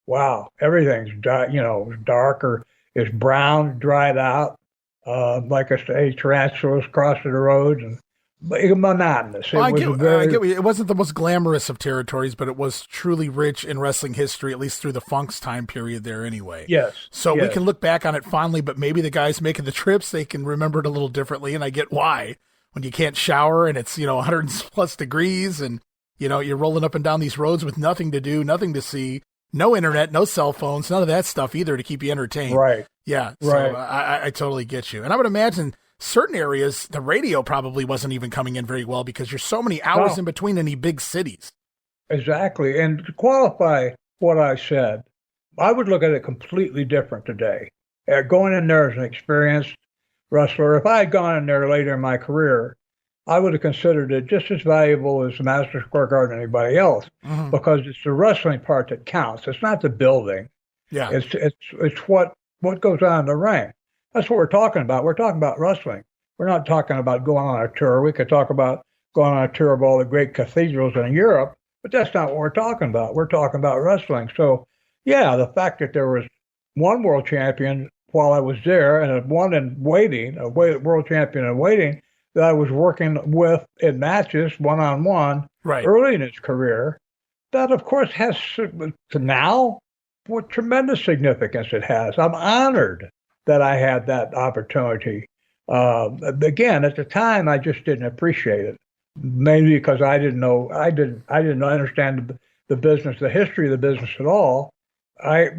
[SPEAKER 2] wow, everything's darker. It's brown, dried out. Like I say, tarantulas crossing the roads, and monotonous.
[SPEAKER 1] Well, I get it wasn't the most glamorous of territories, but it was truly rich in wrestling history, at least through the Funk's time period there anyway.
[SPEAKER 2] Yes.
[SPEAKER 1] So we can look back on it fondly, but maybe the guys making the trips, they can remember it a little differently, and I get why. When you can't shower and it's 100 plus degrees, and you're rolling up and down these roads with nothing to do, nothing to see, no internet, no cell phones, none of that stuff either to keep you entertained.
[SPEAKER 2] Right.
[SPEAKER 1] Yeah.
[SPEAKER 2] Right.
[SPEAKER 1] So I totally get you. And I would imagine certain areas, the radio probably wasn't even coming in very well because you're so many hours in between any big cities.
[SPEAKER 2] Exactly. And to qualify what I said, I would look at it completely different today. Going in there as an experienced wrestler, if I had gone in there later in my career, I would have considered it just as valuable as the Madison Square Garden or anybody else, because it's the wrestling part that counts. It's not the building.
[SPEAKER 1] Yeah.
[SPEAKER 2] It's what goes on in the ring. That's what we're talking about. We're talking about wrestling. We're not talking about going on a tour. We could talk about going on a tour of all the great cathedrals in Europe, but that's not what we're talking about. We're talking about wrestling. So, yeah, the fact that there was one world champion while I was there and one in waiting, a world champion in waiting that I was working with in matches one-on-one early in his career, that, of course, has to now what tremendous significance it has. I'm honored that I had that opportunity. Again, at the time, I just didn't appreciate it, mainly because I didn't understand the business, the history of the business at all. I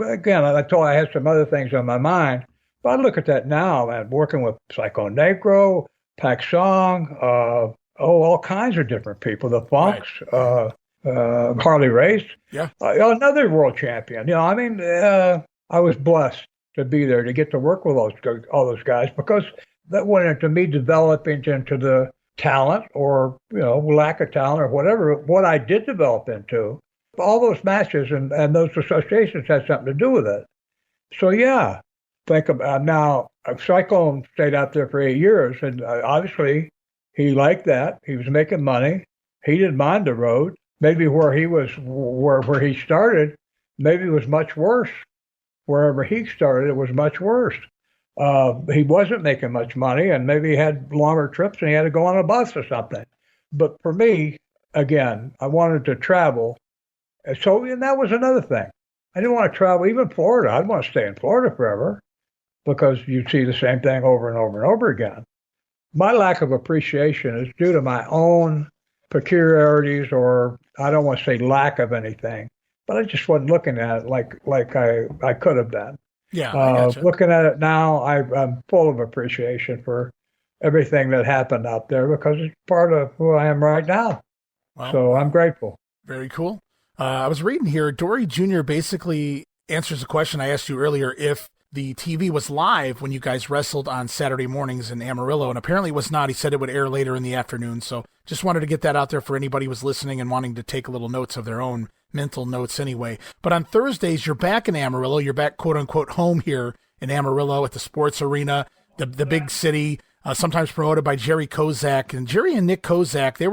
[SPEAKER 2] told I had some other things on my mind, but I look at that now, man, working with Psycho Negro, Song, all kinds of different people. The Funks, Harley Race, another world champion. I mean, I was blessed to be there to get to work with all those guys, because that went into me developing into the talent or lack of talent or whatever. What I did develop into, all those matches and those associations had something to do with it. So yeah, think about now. Cyclone stayed out there for 8 years, and obviously he liked that. He was making money. He didn't mind the road. Maybe where he started, maybe it was much worse. Wherever he started, it was much worse. He wasn't making much money, and maybe he had longer trips and he had to go on a bus or something. But for me, again, I wanted to travel. And that was another thing. I didn't want to travel, even Florida. I'd want to stay in Florida forever, because you see the same thing over and over and over again. My lack of appreciation is due to my own peculiarities, or I don't want to say lack of anything, but I just wasn't looking at it like I could have been.
[SPEAKER 1] Yeah, I gotcha.
[SPEAKER 2] Looking at it now, I'm full of appreciation for everything that happened out there, because it's part of who I am right now. Well, so I'm grateful.
[SPEAKER 1] Very cool. I was reading here, Dory Jr. basically answers the question I asked you earlier, if the TV was live when you guys wrestled on Saturday mornings in Amarillo, and apparently it was not. He said it would air later in the afternoon, so just wanted to get that out there for anybody who was listening and wanting to take a little notes of their own mental notes anyway. But on Thursdays, you're back in Amarillo. You're back, quote-unquote, home here in Amarillo at the sports arena, the big city, sometimes promoted by Jerry Kozak. And Jerry and Nick Kozak, they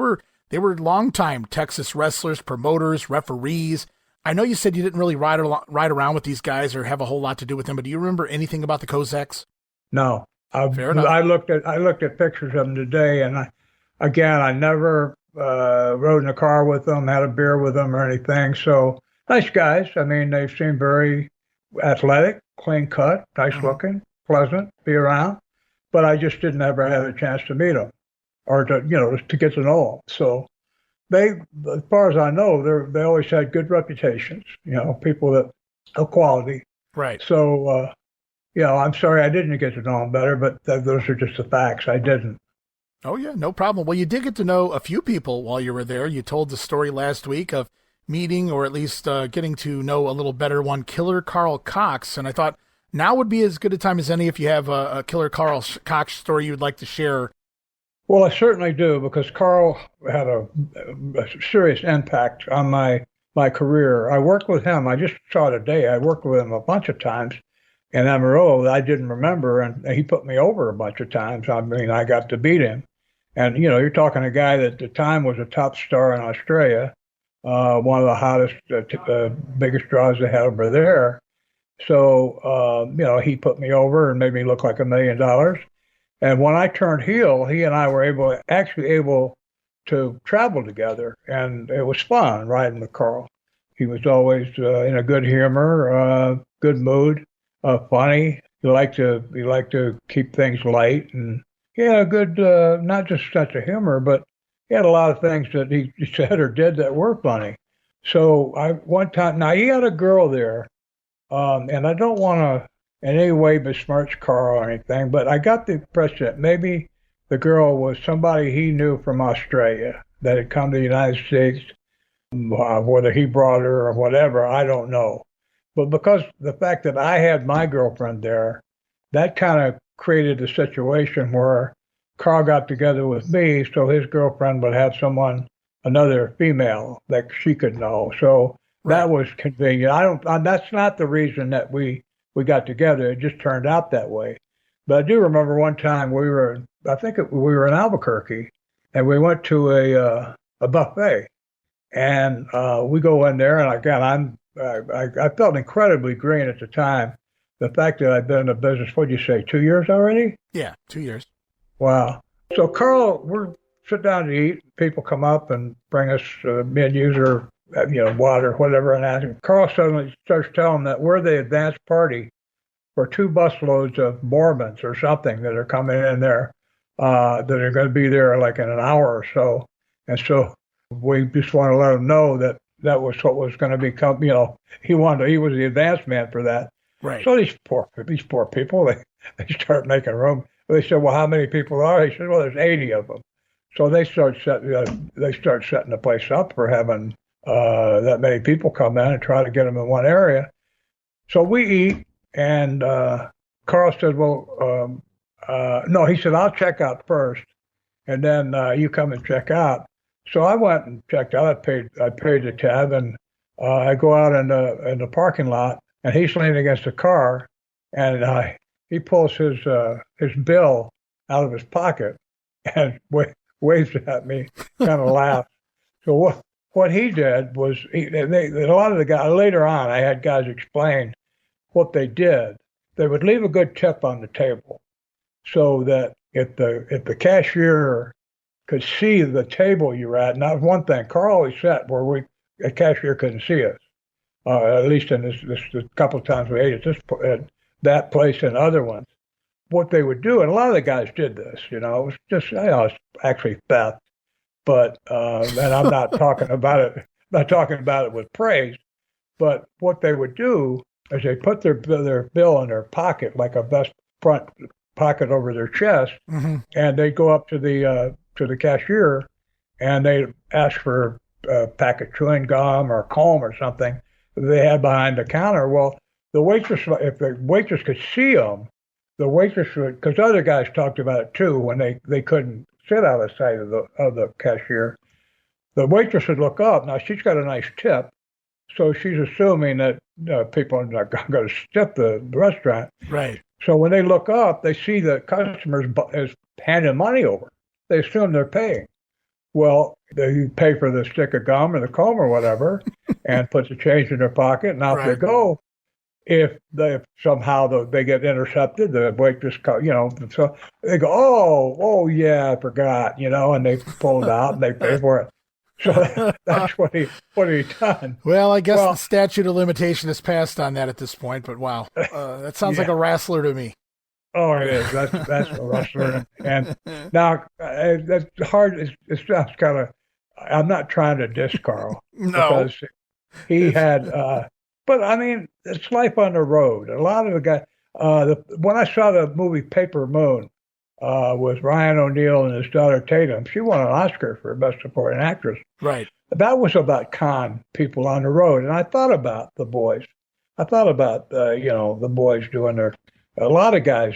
[SPEAKER 1] were longtime Texas wrestlers, promoters, referees. I know you said you didn't really ride around with these guys or have a whole lot to do with them, but do you remember anything about the Kozaks?
[SPEAKER 2] No.
[SPEAKER 1] Fair enough.
[SPEAKER 2] I looked at pictures of them today, and I never rode in a car with them, had a beer with them or anything. So nice guys. I mean, they seem very athletic, clean cut, nice looking, pleasant, be around. But I just didn't ever have a chance to meet them or to get to know them. So they, as far as I know, they always had good reputations, people that of quality.
[SPEAKER 1] Right.
[SPEAKER 2] So, I'm sorry I didn't get to know them better, but those are just the facts. I didn't.
[SPEAKER 1] Oh, yeah, no problem. Well, you did get to know a few people while you were there. You told the story last week of meeting, or at least getting to know a little better one, Killer Karl Kox. And I thought now would be as good a time as any if you have a Killer Karl Kox story you'd like to share.
[SPEAKER 2] Well, I certainly do, because Karl had a serious impact on my career. I worked with him. I just saw today. I worked with him a bunch of times in Amarillo that I didn't remember, and he put me over a bunch of times. I mean, I got to beat him. And, you're talking a guy that at the time was a top star in Australia, one of the hottest, biggest draws they had over there. So, he put me over and made me look like $1 million. And when I turned heel, he and I were able to travel together, and it was fun riding with Karl. He was always in a good humor, good mood, funny. He liked to keep things light, and he had a good, not just sense of humor, but he had a lot of things that he said or did that were funny. So one time, now he had a girl there, and I don't want to in any way besmirch Karl or anything, but I got the impression that maybe the girl was somebody he knew from Australia that had come to the United States. Whether he brought her or whatever, I don't know. But because the fact that I had my girlfriend there, that kind of created a situation where Karl got together with me, so his girlfriend would have another female that she could know. So that was convenient. That's not the reason that we got together. It just turned out that way. But I do remember one time we were in Albuquerque, and we went to a buffet, and we go in there, and again, I felt incredibly green at the time. The fact that I'd been in the business, what'd you say, 2 years already?
[SPEAKER 1] Yeah, 2 years.
[SPEAKER 2] Wow. So Karl, we're sit down to eat. People come up and bring us menus or water, whatever, and Karl suddenly starts telling them that we're the advance party for 2 busloads of Mormons or something that are coming in there, that are going to be there like in an hour or so. And so we just want to let them know that was what was going to become, he was the advance man for that.
[SPEAKER 1] Right.
[SPEAKER 2] So these poor people, they start making room.
[SPEAKER 3] They said, well, how many people are? He said, well, there's 80 of them. So they start setting the place up for having that many people come in and try to get them in one area. So we eat, and Karl said, well, no, he said, I'll check out first, and then you come and check out. So I went and checked out. I paid the tab, and I go out in the parking lot, and he's leaning against the car, and he pulls his bill out of his pocket and waves at me, kind of laughs. So what he did was, a lot of the guys, later on, I had guys explain what they did. They would leave a good tip on the table so that if the cashier could see the table you were at, and that was one thing, Karl always sat where a cashier couldn't see us, at least in this the couple of times we ate at that place and other ones. What they would do, and a lot of the guys did this, it was just, it's actually theft, but, and I'm not talking about it with praise, but what they would do is they put their bill in their pocket, like a vest front pocket over their chest,
[SPEAKER 1] Mm-hmm.
[SPEAKER 3] and they go up to the cashier, and they ask for a pack of chewing gum or a comb or something they had behind the counter. Well, the waitress, if the waitress could see them, the waitress would, because other guys talked about it too when they couldn't sit out of sight of the cashier. The waitress would look up. Now she's got a nice tip, so she's assuming that people are not going to tip the restaurant.
[SPEAKER 1] Right.
[SPEAKER 3] So when they look up, they see the customers is handing money over. They assume they're paying. Well, they pay for the stick of gum or the comb or whatever, and put the change in their pocket, and out they go. If somehow they get intercepted, the waitress, so they go, oh yeah, I forgot, and they pull it out and they pay for it. So that's what he done.
[SPEAKER 1] Well, I guess the statute of limitation is passed on that at this point, but wow, that sounds like a wrestler to me.
[SPEAKER 3] Oh, it is. That's a wrestler. And now that's hard. It sounds kind of. I'm not trying to diss Karl.
[SPEAKER 1] No,
[SPEAKER 3] because he had. But I mean, it's life on the road. A lot of the guys. When I saw the movie Paper Moon with Ryan O'Neal and his daughter Tatum, she won an Oscar for Best Supporting Actress.
[SPEAKER 1] Right.
[SPEAKER 3] That was about con people on the road, and I thought about the boys. I thought about the boys doing their. A lot of guys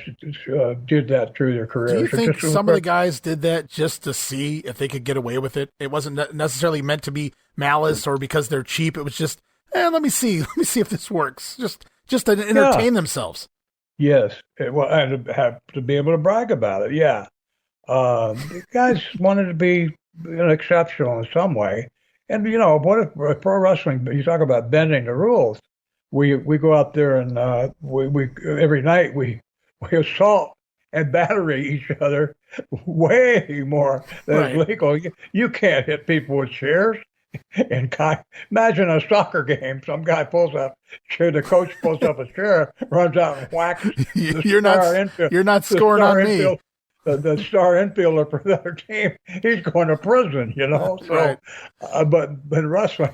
[SPEAKER 3] did that through their careers.
[SPEAKER 1] Do you think some of the guys did that just to see if they could get away with it? It wasn't necessarily meant to be malice or because they're cheap. It was just, let me see if this works. Just to entertain themselves. Yes,
[SPEAKER 3] and to be able to brag about it. Yeah, the guys wanted to be exceptional in some way. And what if pro wrestling? You talk about bending the rules. We go out there and we every night we assault and battery each other way more than legal. You can't hit people with chairs. And imagine a soccer game. Some guy pulls up, the coach pulls up a chair, runs out and whacks.
[SPEAKER 1] You're not scoring on me.
[SPEAKER 3] The star infielder for the other team, he's going to prison. So, but in wrestling,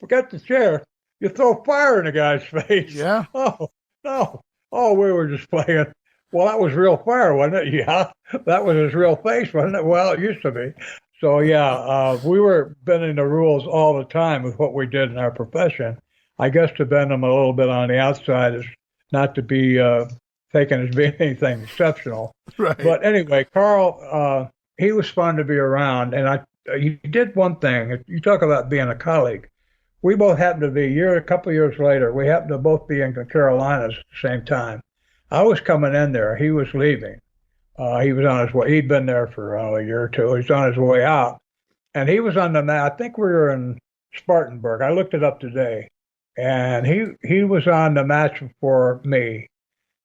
[SPEAKER 3] forget the chair. You throw fire in the guy's face.
[SPEAKER 1] Yeah.
[SPEAKER 3] Oh, no. Oh, we were just playing. Well, that was real fire, wasn't it? Yeah. That was his real face, wasn't it? Well, it used to be. So, we were bending the rules all the time with what we did in our profession. I guess to bend them a little bit on the outside is not to be taken as being anything exceptional.
[SPEAKER 1] Right.
[SPEAKER 3] But anyway, Karl, he was fun to be around. And he did one thing. You talk about being a colleague. We both happened to be, a couple of years later, we happened to both be in the Carolinas at the same time. I was coming in there. He was leaving. He was on his way. He'd been there for a year or two. He's on his way out. And he was on the mat. I think we were in Spartanburg. I looked it up today. And he was on the match for me.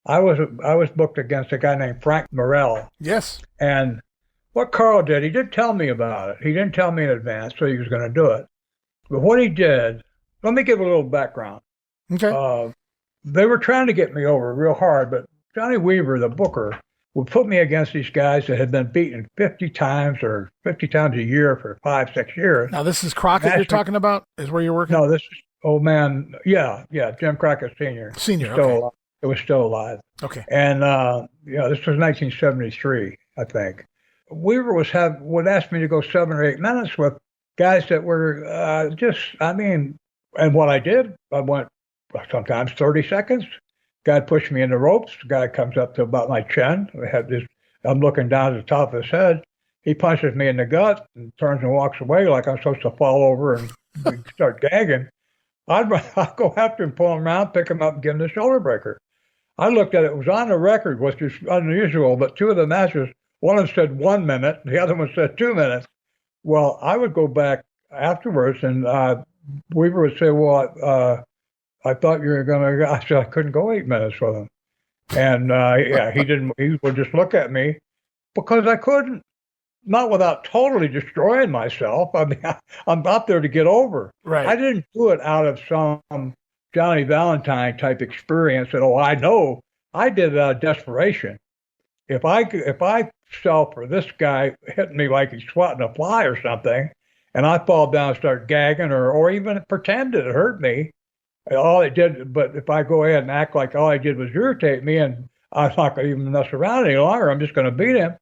[SPEAKER 3] I was booked against a guy named Frank Morrell.
[SPEAKER 1] Yes.
[SPEAKER 3] And what Karl did, he did tell me about it. He didn't tell me in advance, so he was going to do it. But what he did, let me give a little background.
[SPEAKER 1] Okay.
[SPEAKER 3] They were trying to get me over real hard, but Johnny Weaver, the booker, would put me against these guys that had been beaten 50 times a year for 5-6 years.
[SPEAKER 1] Now, this is Crockett you're talking about, is where you're working?
[SPEAKER 3] No, this is, Jim Crockett Sr.
[SPEAKER 1] Senior,
[SPEAKER 3] still
[SPEAKER 1] okay.
[SPEAKER 3] alive.
[SPEAKER 2] It was still alive.
[SPEAKER 1] Okay.
[SPEAKER 2] And this was 1973, I think. Weaver would ask me to go 7 or 8 minutes with guys that were and what I did, I went sometimes 30 seconds. Guy pushed me in the ropes. The guy comes up to about my chin. I'm looking down at the top of his head. He punches me in the gut and turns and walks away like I'm supposed to fall over and start gagging. I'd go after him, pull him around, pick him up, and give him the shoulder breaker. I looked at it. It was on the record, which is unusual, but two of the matches, one of them said 1 minute, the other one said 2 minutes. Well, I would go back afterwards, and Weaver would say, well, I thought you were going to, I said, I couldn't go 8 minutes with him. And he would just look at me because I couldn't, not without totally destroying myself. I mean, I'm out there to get over.
[SPEAKER 1] Right.
[SPEAKER 2] I didn't do it out of some Johnny Valentine type experience that, I know. I did it out of desperation. If I fell for this guy hitting me like he's swatting a fly or something, and I fall down and start gagging or even pretend it hurt me, all it did, but if I go ahead and act like all I did was irritate me and I'm not going to even mess around any longer, I'm just going to beat him,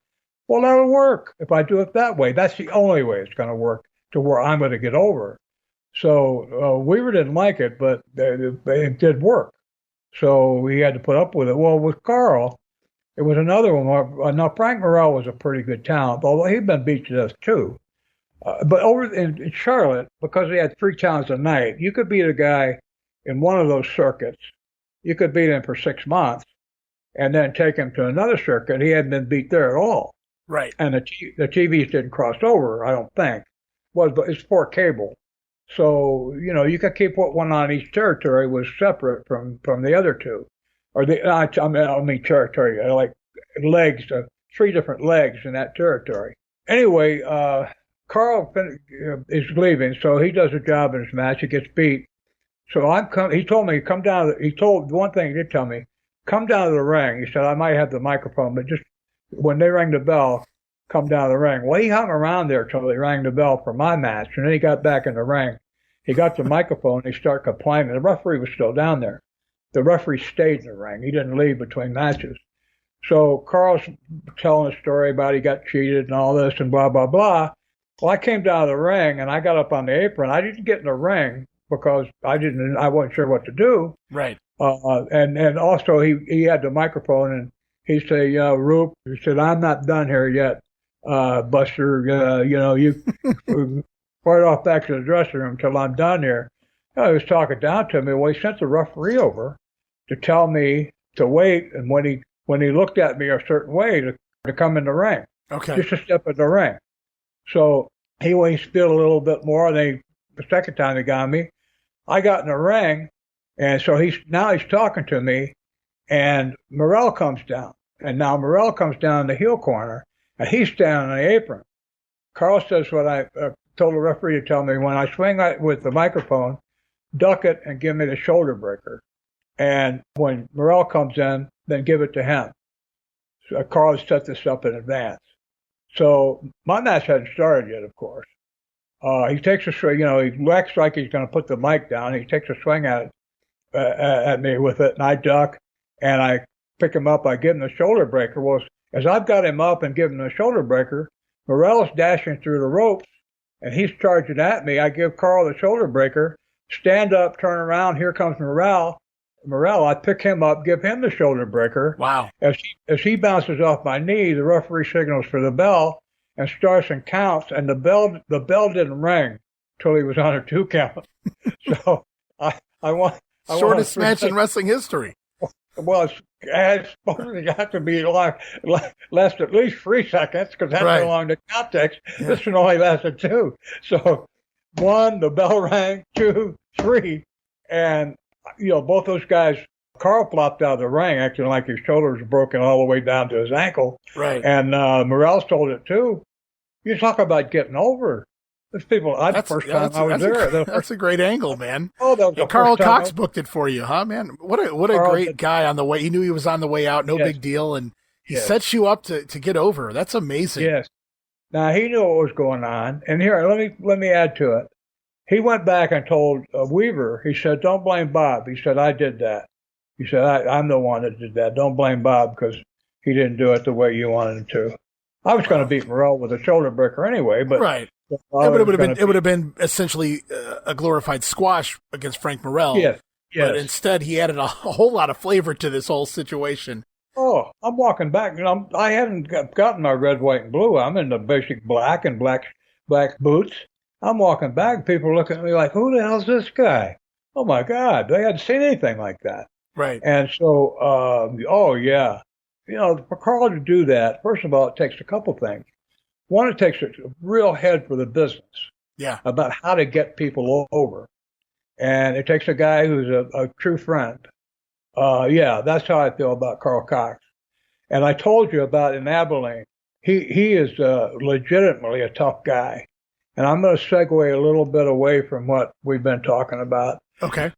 [SPEAKER 2] well, that'll work if I do it that way. That's the only way it's going to work to where I'm going to get over. So Weaver didn't like it, but it did work. So he had to put up with it. Well, with Karl, it was another one. Now, Frank Morrell was a pretty good talent, although he'd been beat to death too. But over in Charlotte, because he had 3 talents a night, you could beat a guy in one of those circuits. You could beat him for 6 months and then take him to another circuit. He hadn't been beat there at all.
[SPEAKER 1] Right.
[SPEAKER 2] And the TVs didn't cross over, I don't think. But it's for cable. So, you could keep one on each territory was separate from the other two. Or I mean territory, like legs, 3 different legs in that territory. Anyway, Karl is leaving, so he does a job in his match. He gets beat. So he told me, come down. One thing he did tell me, come down to the ring. He said, I might have the microphone, but just when they rang the bell, come down to the ring. Well, he hung around there till they rang the bell for my match, and then he got back in the ring. He got the microphone, and he started complaining. The referee was still down there. The referee stayed in the ring. He didn't leave between matches. So Karl's telling a story about he got cheated and all this and blah, blah, blah. Well, I came down to the ring, and I got up on the apron. I didn't get in the ring because I wasn't sure what to do.
[SPEAKER 1] Right.
[SPEAKER 2] And also he had the microphone, and he said, Roop, he said, I'm not done here yet, Buster. You right off back to the dressing room till I'm done here. He was talking down to me. Well, he sent the referee over to tell me to wait, and when he looked at me a certain way to come in the ring.
[SPEAKER 1] Okay.
[SPEAKER 2] Just to step in the ring. So he spilled a little bit more. The second time they got me, I got in the ring, and so he's talking to me, and Morrell comes down, and now Morrell comes down the heel corner, and he's standing on the apron. Karl says what I told the referee to tell me, when I swing with the microphone, duck it and give me the shoulder breaker, and when Morrell comes in, then give it to him. So Karl set this up in advance. So my match hadn't started yet, of course. He takes a swing, he acts like he's going to put the mic down. He takes a swing at me with it, and I duck, and I pick him up. I give him the shoulder breaker. Well, as I've got him up and give him the shoulder breaker, Morrell's dashing through the ropes, and he's charging at me. I give Karl the shoulder breaker, stand up, turn around. Here comes Morrell. I pick him up, give him the shoulder breaker.
[SPEAKER 1] Wow.
[SPEAKER 2] As he bounces off my knee, the referee signals for the bell and starts and counts, and the bell didn't ring till he was on a 2 count. So I
[SPEAKER 1] shortest match in wrestling history.
[SPEAKER 2] Well, it's supposed to have to be last at least 3 seconds because that's how long the count takes. Yeah. This one only lasted 2. So 1, the bell rang, 2, 3, and both those guys. Karl flopped out of the ring, acting like his shoulders were broken all the way down to his ankle.
[SPEAKER 1] Right.
[SPEAKER 2] And Morrell told it too. You talk about getting over. Those people. The first time I was there.
[SPEAKER 1] That's a great angle, man.
[SPEAKER 2] Oh, that was
[SPEAKER 1] Karl Kox booked it for you, huh, man? What a great guy on the way. He knew he was on the way out. No big deal, and he sets you up to get over. That's amazing.
[SPEAKER 2] Yes. Now he knew what was going on, and here let me add to it. He went back and told Weaver. He said, "Don't blame Bob." He said, "I did that." He said, I'm the one that did that. Don't blame Bob because he didn't do it the way you wanted him to. I was going to beat Morrell with a shoulder breaker anyway, but
[SPEAKER 1] right. But it would have been essentially a glorified squash against Frank Morrell.
[SPEAKER 2] Yes.
[SPEAKER 1] But instead, he added a whole lot of flavor to this whole situation.
[SPEAKER 2] Oh, I'm walking back, and I hadn't gotten my red, white, and blue. I'm in the basic black and black boots. I'm walking back. People looking at me like, "Who the hell's this guy?" Oh my God, they hadn't seen anything like that.
[SPEAKER 1] Right.
[SPEAKER 2] And so, oh yeah, for Karl to do that, first of all, it takes a couple things. One, it takes a real head for the business.
[SPEAKER 1] Yeah.
[SPEAKER 2] About how to get people over. And it takes a guy who's a true friend. Yeah, that's how I feel about Karl Kox. And I told you about in Abilene. He is legitimately a tough guy. And I'm going to segue a little bit away from what we've been talking about.
[SPEAKER 1] Okay.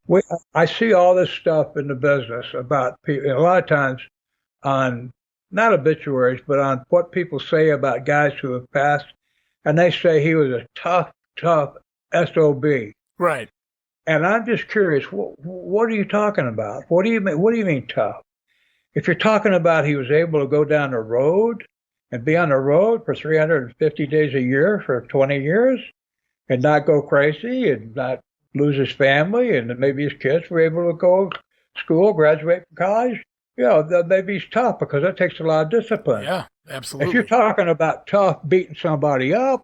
[SPEAKER 2] I see all this stuff in the business about people, a lot of times on, not obituaries, but on what people say about guys who have passed. And they say he was a tough SOB.
[SPEAKER 1] Right.
[SPEAKER 2] And I'm just curious, what are you talking about? What do you mean tough? If you're talking about he was able to go down the road and be on the road for 350 days a year for 20 years and not go crazy and not lose his family and maybe his kids were able to go to school, graduate from college, maybe he's tough because that takes a lot of discipline.
[SPEAKER 1] Yeah, absolutely.
[SPEAKER 2] If you're talking about tough beating somebody up,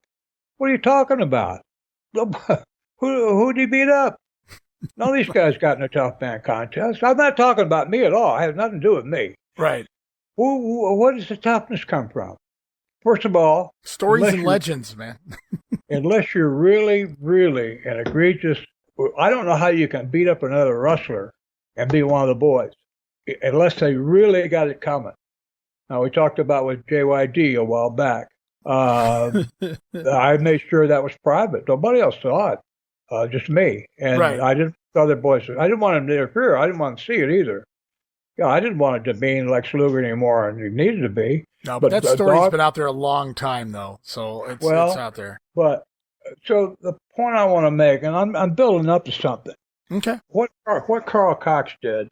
[SPEAKER 2] what are you talking about? Who'd he beat up? None of these guys got in a tough man contest. I'm not talking about me at all. It has nothing to do with me.
[SPEAKER 1] Right.
[SPEAKER 2] Where does the toughness come from? First of all,
[SPEAKER 1] stories and legends, man.
[SPEAKER 2] Unless you're really, really an egregious, I don't know how you can beat up another wrestler and be one of the boys, unless they really got it coming. Now, we talked about with JYD a while back. I made sure that was private. Nobody else saw it. Just me. And
[SPEAKER 1] right.
[SPEAKER 2] I didn't, other boys, I didn't want him to interfere. I didn't want to see it either. I didn't want it to demean Lex Luger anymore, and he needed to be.
[SPEAKER 1] No, but that story's been out there a long time, though, so it's out there.
[SPEAKER 2] But, so the point I want to make, and I'm building up to something.
[SPEAKER 1] Okay.
[SPEAKER 2] What Karl Kox did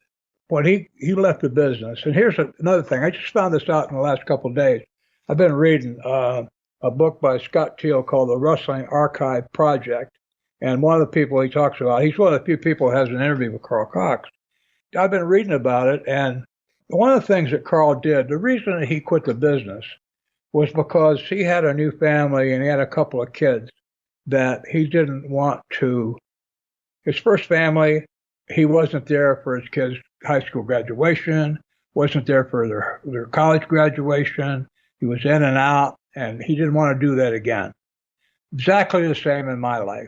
[SPEAKER 2] when he left the business, and here's another thing. I just found this out in the last couple of days. I've been reading a book by Scott Teal called The Wrestling Archive Project. And one of the people he talks about, he's one of the few people who has an interview with Karl Kox. I've been reading about it, and one of the things that Karl did, the reason that he quit the business was because he had a new family and he had a couple of kids that he didn't want to. His first family, he wasn't there for his kids' high school graduation, wasn't there for their college graduation. He was in and out, and he didn't want to do that again. Exactly the same in my life.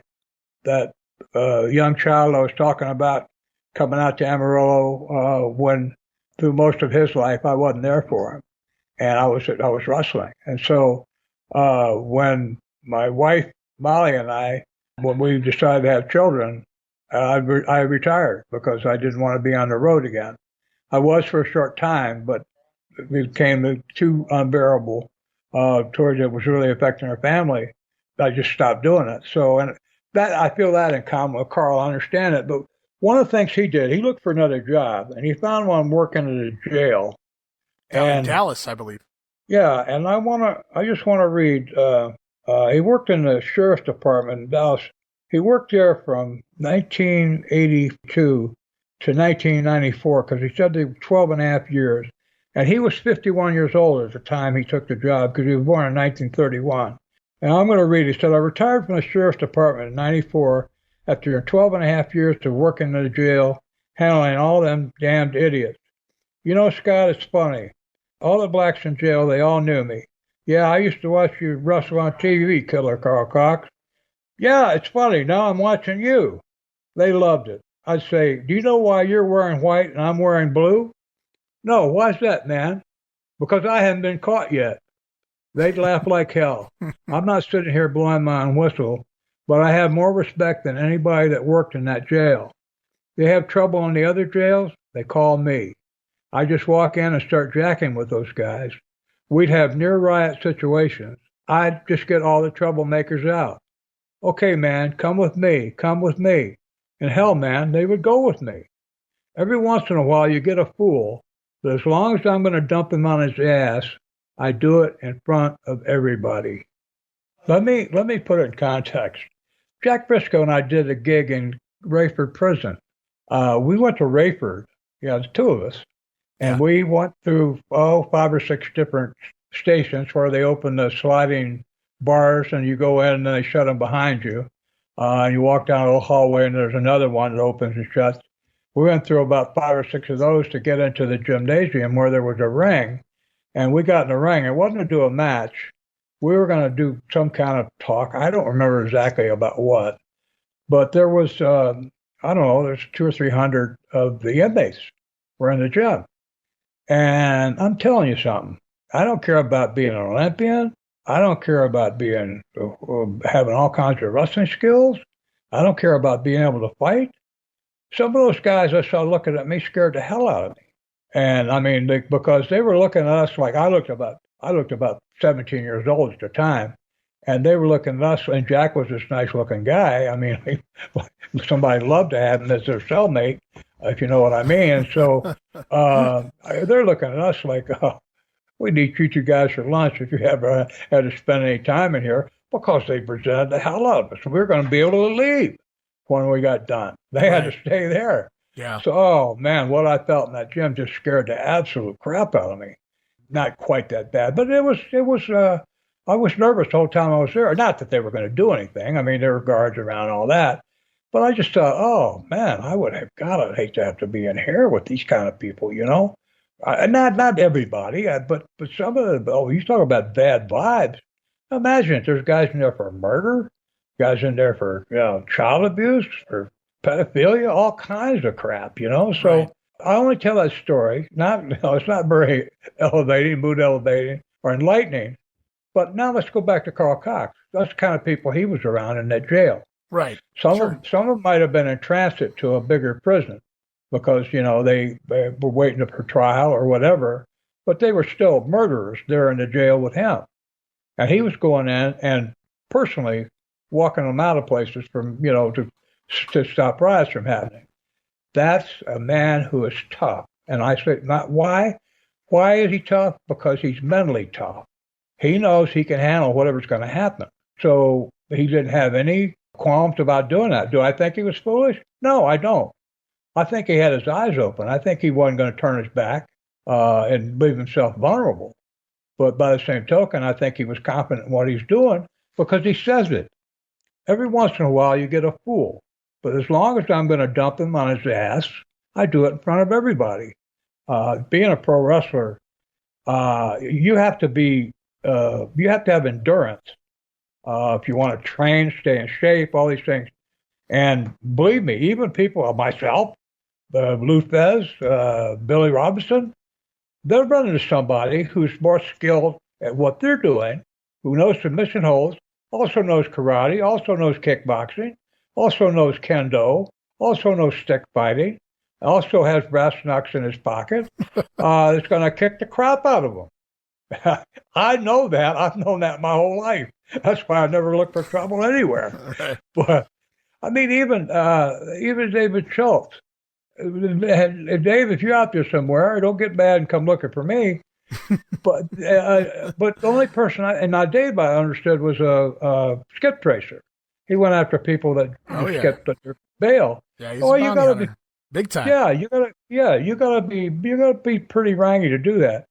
[SPEAKER 2] That young child I was talking about coming out to Amarillo when through most of his life I wasn't there for him, and I was wrestling. And so when my wife Molly and I, when we decided to have children, I retired because I didn't want to be on the road again. I was for a short time, but it became too unbearable towards it was really affecting our family. I just stopped doing it. So and that I feel that in common with Karl. I understand it, but one of the things he did, he looked for another job, and he found one working at a jail.
[SPEAKER 1] In Dallas, I believe. Yeah,
[SPEAKER 2] and I just want to read. He worked in the sheriff's department in Dallas. He worked there from 1982 to 1994 because he said they were 12 and a half years. And he was 51 years old at the time he took the job because he was born in 1931. And I'm going to read. He said, I retired from the sheriff's department in 94 after 12 and a half years to working in the jail, handling all them damned idiots. You know, Scott, it's funny. All the blacks in jail, they all knew me. Yeah, I used to watch you wrestle on TV, Killer Karl Kox. Yeah, it's funny. Now I'm watching you. They loved it. I'd say, do you know why you're wearing white and I'm wearing blue? No, why's that, man? Because I haven't been caught yet. They'd laugh like hell. I'm not sitting here blowing my own whistle, but I have more respect than anybody that worked in that jail. They have trouble in the other jails, they call me. I just walk in and start jacking with those guys. We'd have near riot situations. I'd just get all the troublemakers out. Okay, man, come with me. And hell, man, they would go with me.
[SPEAKER 3] Every once in a while, you get a fool, but as long as I'm going to dump him on his ass, I do it in front of everybody. Let me put it in context. Jack Briscoe and I did a gig in Rayford Prison. We went to Rayford, the two of us, and we went through 5 or 6 different stations where they open the sliding bars, and you go in and they shut them behind you. And you walk down a little hallway, and there's another one that opens and shuts. We went through about 5 or 6 of those to get into the gymnasium where there was a ring. And we got in the ring. It wasn't to do a match. We were going to do some kind of talk. I don't remember exactly about what. But there was, I don't know, there's 200 or 300 of the inmates were in the gym. And I'm telling you something. I don't care about being an Olympian. I don't care about being having all kinds of wrestling skills. I don't care about being able to fight. Some of those guys I saw looking at me scared the hell out of me. And I mean, because they were looking at us like I looked about 17 years old at the time, and they were looking at us. And Jack was this nice-looking guy. I mean, somebody loved to have him as their cellmate, if you know what I mean. And so they're looking at us like, oh, we need to treat you guys for lunch if you ever had to spend any time in here, because they presented the hell out of us. We were going to be able to leave when we got done. They had to stay there.
[SPEAKER 1] Yeah.
[SPEAKER 3] So, oh man, what I felt in that gym just scared the absolute crap out of me. Not quite that bad, but it was. I was nervous the whole time I was there. Not that they were going to do anything. I mean, there were guards around and all that. But I just thought, oh man, I'd hate to have to be in here with these kind of people, you know. Not everybody, but some of the. Oh, you talk about bad vibes. Imagine if there's guys in there for murder, guys in there for child abuse, for pedophilia, all kinds of crap, you know. So right. I only tell that story. It's not very elevating, mood elevating, or enlightening. But now let's go back to Karl Kox. That's the kind of people he was around in that jail.
[SPEAKER 1] Right.
[SPEAKER 3] Some of them might have been in transit to a bigger prison because they were waiting for trial or whatever. But they were still murderers there in the jail with him, and he was going in and personally walking them out of places from to stop riots from happening. That's a man who is tough. And I say, not why? Why is he tough? Because he's mentally tough. He knows he can handle whatever's going to happen. So he didn't have any qualms about doing that. Do I think he was foolish? No, I don't. I think he had his eyes open. I think he wasn't going to turn his back and leave himself vulnerable. But by the same token, I think he was confident in what he's doing because he says it. Every once in a while, you get a fool. But as long as I'm going to dump him on his ass, I do it in front of everybody. Being a pro wrestler, you have to have endurance if you want to train, stay in shape, all these things. And believe me, even people, myself, Lou Fez, Billy Robinson, they'll run into somebody who's more skilled at what they're doing, who knows submission holds, also knows karate, also knows kickboxing, also knows kendo, also knows stick fighting, also has brass knucks in his pocket. It's going to kick the crap out of him. I know that. I've known that my whole life. That's why I never look for trouble anywhere.
[SPEAKER 1] Right.
[SPEAKER 3] But I mean, even David Schultz. Dave, if you're out there somewhere, don't get mad and come looking for me. But the only person Dave I understood was a skip tracer. He went after people that skipped their bail.
[SPEAKER 1] Yeah, he's a bounty hunter. Big time.
[SPEAKER 3] Yeah, you gotta be pretty rangy to do that.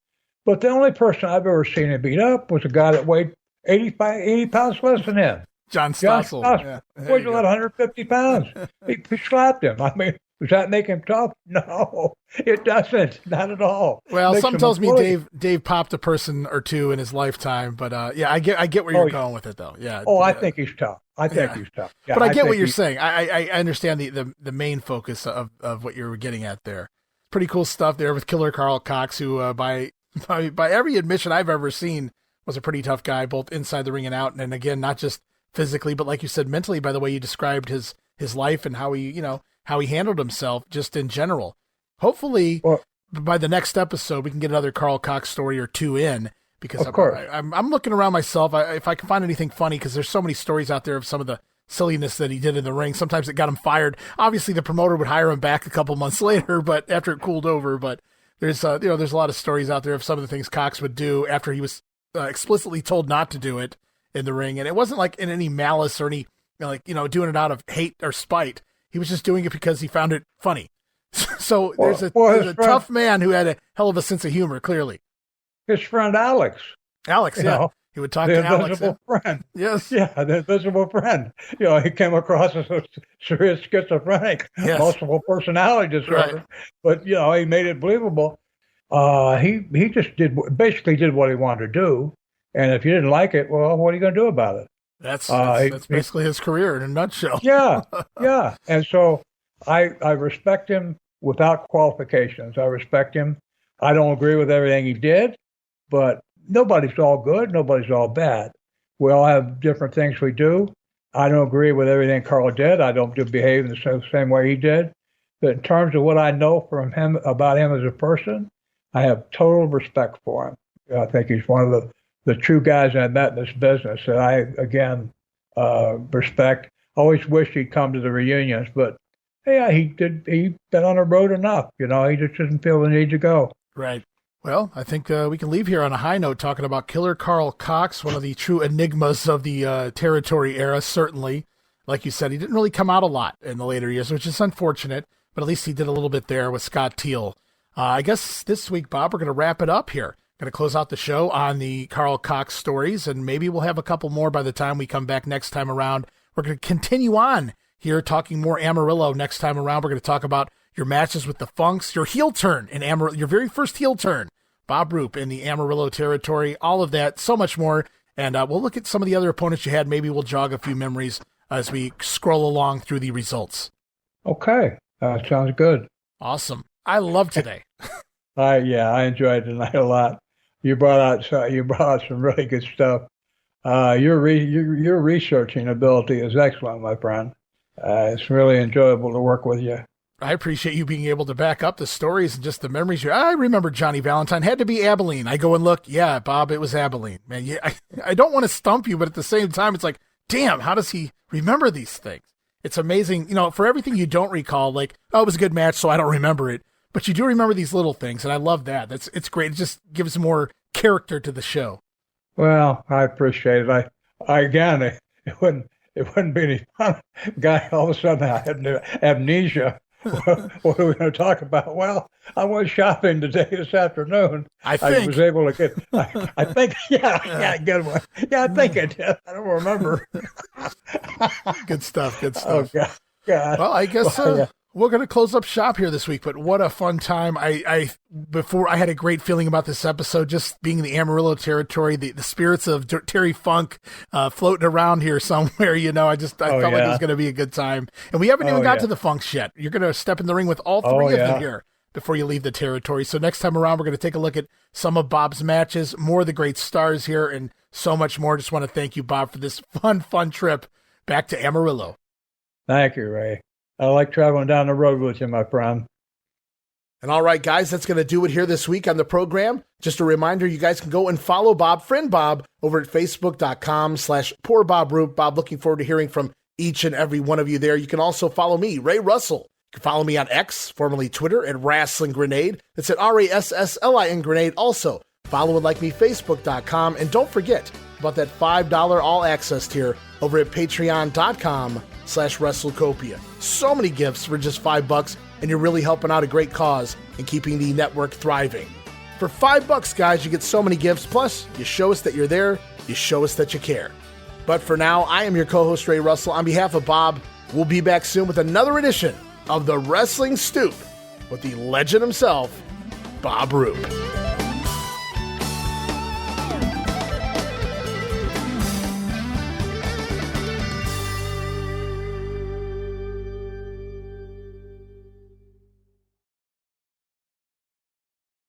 [SPEAKER 3] But the only person I've ever seen him beat up was a guy that weighed 80 pounds less than him.
[SPEAKER 1] John Stossel.
[SPEAKER 3] Yeah, weighs about 150 pounds. He slapped him. I mean, does that make him tough? No, it doesn't. Not at all.
[SPEAKER 1] Well, something tells me Dave popped a person or two in his lifetime, but I get where you're going with it, though. Yeah.
[SPEAKER 3] Oh, I think he's tough. I think he's tough. Yeah,
[SPEAKER 1] but I get what you're saying. I understand the main focus of what you're getting at there. Pretty cool stuff there with Killer Karl Kox, who by every admission I've ever seen was a pretty tough guy, both inside the ring and out. And again, not just physically, but like you said, mentally, by the way you described his life and how he handled himself just in general. Hopefully, by the next episode, we can get another Karl Kox story or two in, because I'm looking around myself if I can find anything funny, because there's so many stories out there of some of the silliness that he did in the ring. Sometimes it got him fired. Obviously, the promoter would hire him back a couple months later, but after it cooled over. But there's there's a lot of stories out there of some of the things Kox would do after he was explicitly told not to do it in the ring, and it wasn't like in any malice or any doing it out of hate or spite. He was just doing it because he found it funny. So there's a tough man who had a hell of a sense of humor. Clearly,
[SPEAKER 2] his friend Alex,
[SPEAKER 1] yeah. He would talk to Alex.
[SPEAKER 2] The invisible friend.
[SPEAKER 1] Yes.
[SPEAKER 2] Yeah, the invisible friend. He came across as a serious schizophrenic, multiple personality disorder. Right. But, he made it believable. He just basically did what he wanted to do. And if you didn't like it, well, what are you going to do about it?
[SPEAKER 1] That's basically his career in a nutshell.
[SPEAKER 2] Yeah. And so I respect him without qualifications. I respect him. I don't agree with everything he did, but nobody's all good. Nobody's all bad. We all have different things we do. I don't agree with everything Karl did. I don't behave in the same way he did. But in terms of what I know from him about him as a person, I have total respect for him. I think he's one of the true guys I met in this business that I, again, respect. Always wish he'd come to the reunions, but yeah, he'd been on the road enough. He just didn't feel the need to go.
[SPEAKER 1] Right. Well, I think we can leave here on a high note talking about Killer Karl Kox, one of the true enigmas of the territory era, certainly. Like you said, he didn't really come out a lot in the later years, which is unfortunate, but at least he did a little bit there with Scott Teal. I guess this week, Bob, we're going to wrap it up here. Going to close out the show on the Karl Kox stories, and maybe we'll have a couple more by the time we come back next time around. We're going to continue on here talking more Amarillo next time around. We're going to talk about your matches with the Funks, your heel turn in Amarillo, your very first heel turn. Bob Roop in the Amarillo territory, all of that, so much more. And we'll look at some of the other opponents you had. Maybe we'll jog a few memories as we scroll along through the results.
[SPEAKER 2] Okay. Sounds good.
[SPEAKER 1] Awesome. I love today.
[SPEAKER 2] I enjoyed tonight a lot. You brought out some really good stuff. Your researching ability is excellent, my friend. It's really enjoyable to work with you.
[SPEAKER 1] I appreciate you being able to back up the stories and just the memories. I remember Johnny Valentine had to be Abilene. I go and look. Yeah, Bob, it was Abilene. Man, yeah, I don't want to stump you, but at the same time, it's like, damn, how does he remember these things? It's amazing. For everything you don't recall, like, oh, it was a good match, so I don't remember it. But you do remember these little things, and I love that. It's great. It just gives more character to the show.
[SPEAKER 2] Well, I appreciate it. Again, it wouldn't be any fun. Guy, all of a sudden, I had amnesia. What are we going to talk about? Well, I went shopping this afternoon.
[SPEAKER 1] I
[SPEAKER 2] was able to get, I think, good one. Yeah, I think I did. I don't remember.
[SPEAKER 1] Good stuff.
[SPEAKER 2] Oh, God.
[SPEAKER 1] Well, I guess we're going to close up shop here this week, but what a fun time. Before I had a great feeling about this episode, just being in the Amarillo territory, the spirits of Terry Funk floating around here somewhere, I felt like it was going to be a good time. And we haven't even got to the Funks yet. You're going to step in the ring with all three of them here before you leave the territory. So next time around, we're going to take a look at some of Bob's matches, more of the great stars here, and so much more. Just want to thank you, Bob, for this fun trip back to Amarillo.
[SPEAKER 2] Thank you, Ray. I like traveling down the road with you, my friend.
[SPEAKER 1] And all right, guys, that's going to do it here this week on the program. Just a reminder, you guys can go and follow friend Bob, over at facebook.com/Poor Bob Roop. Bob, looking forward to hearing from each and every one of you there. You can also follow me, Ray Russell. You can follow me on X, formerly Twitter, at Wrestling Grenade. That's at RASSLIN Grenade. Also, follow and like me, facebook.com. And don't forget about that $5 all-access tier over at patreon.com/WrestleCopia. So many gifts for just $5, and you're really helping out a great cause and keeping the network thriving. For $5, guys, you get so many gifts, plus you show us that you're there, you show us that you care. But for now, I am your co-host, Ray Russell. On behalf of Bob, we'll be back soon with another edition of the Wrestling Stoop with the legend himself, Bob Roop.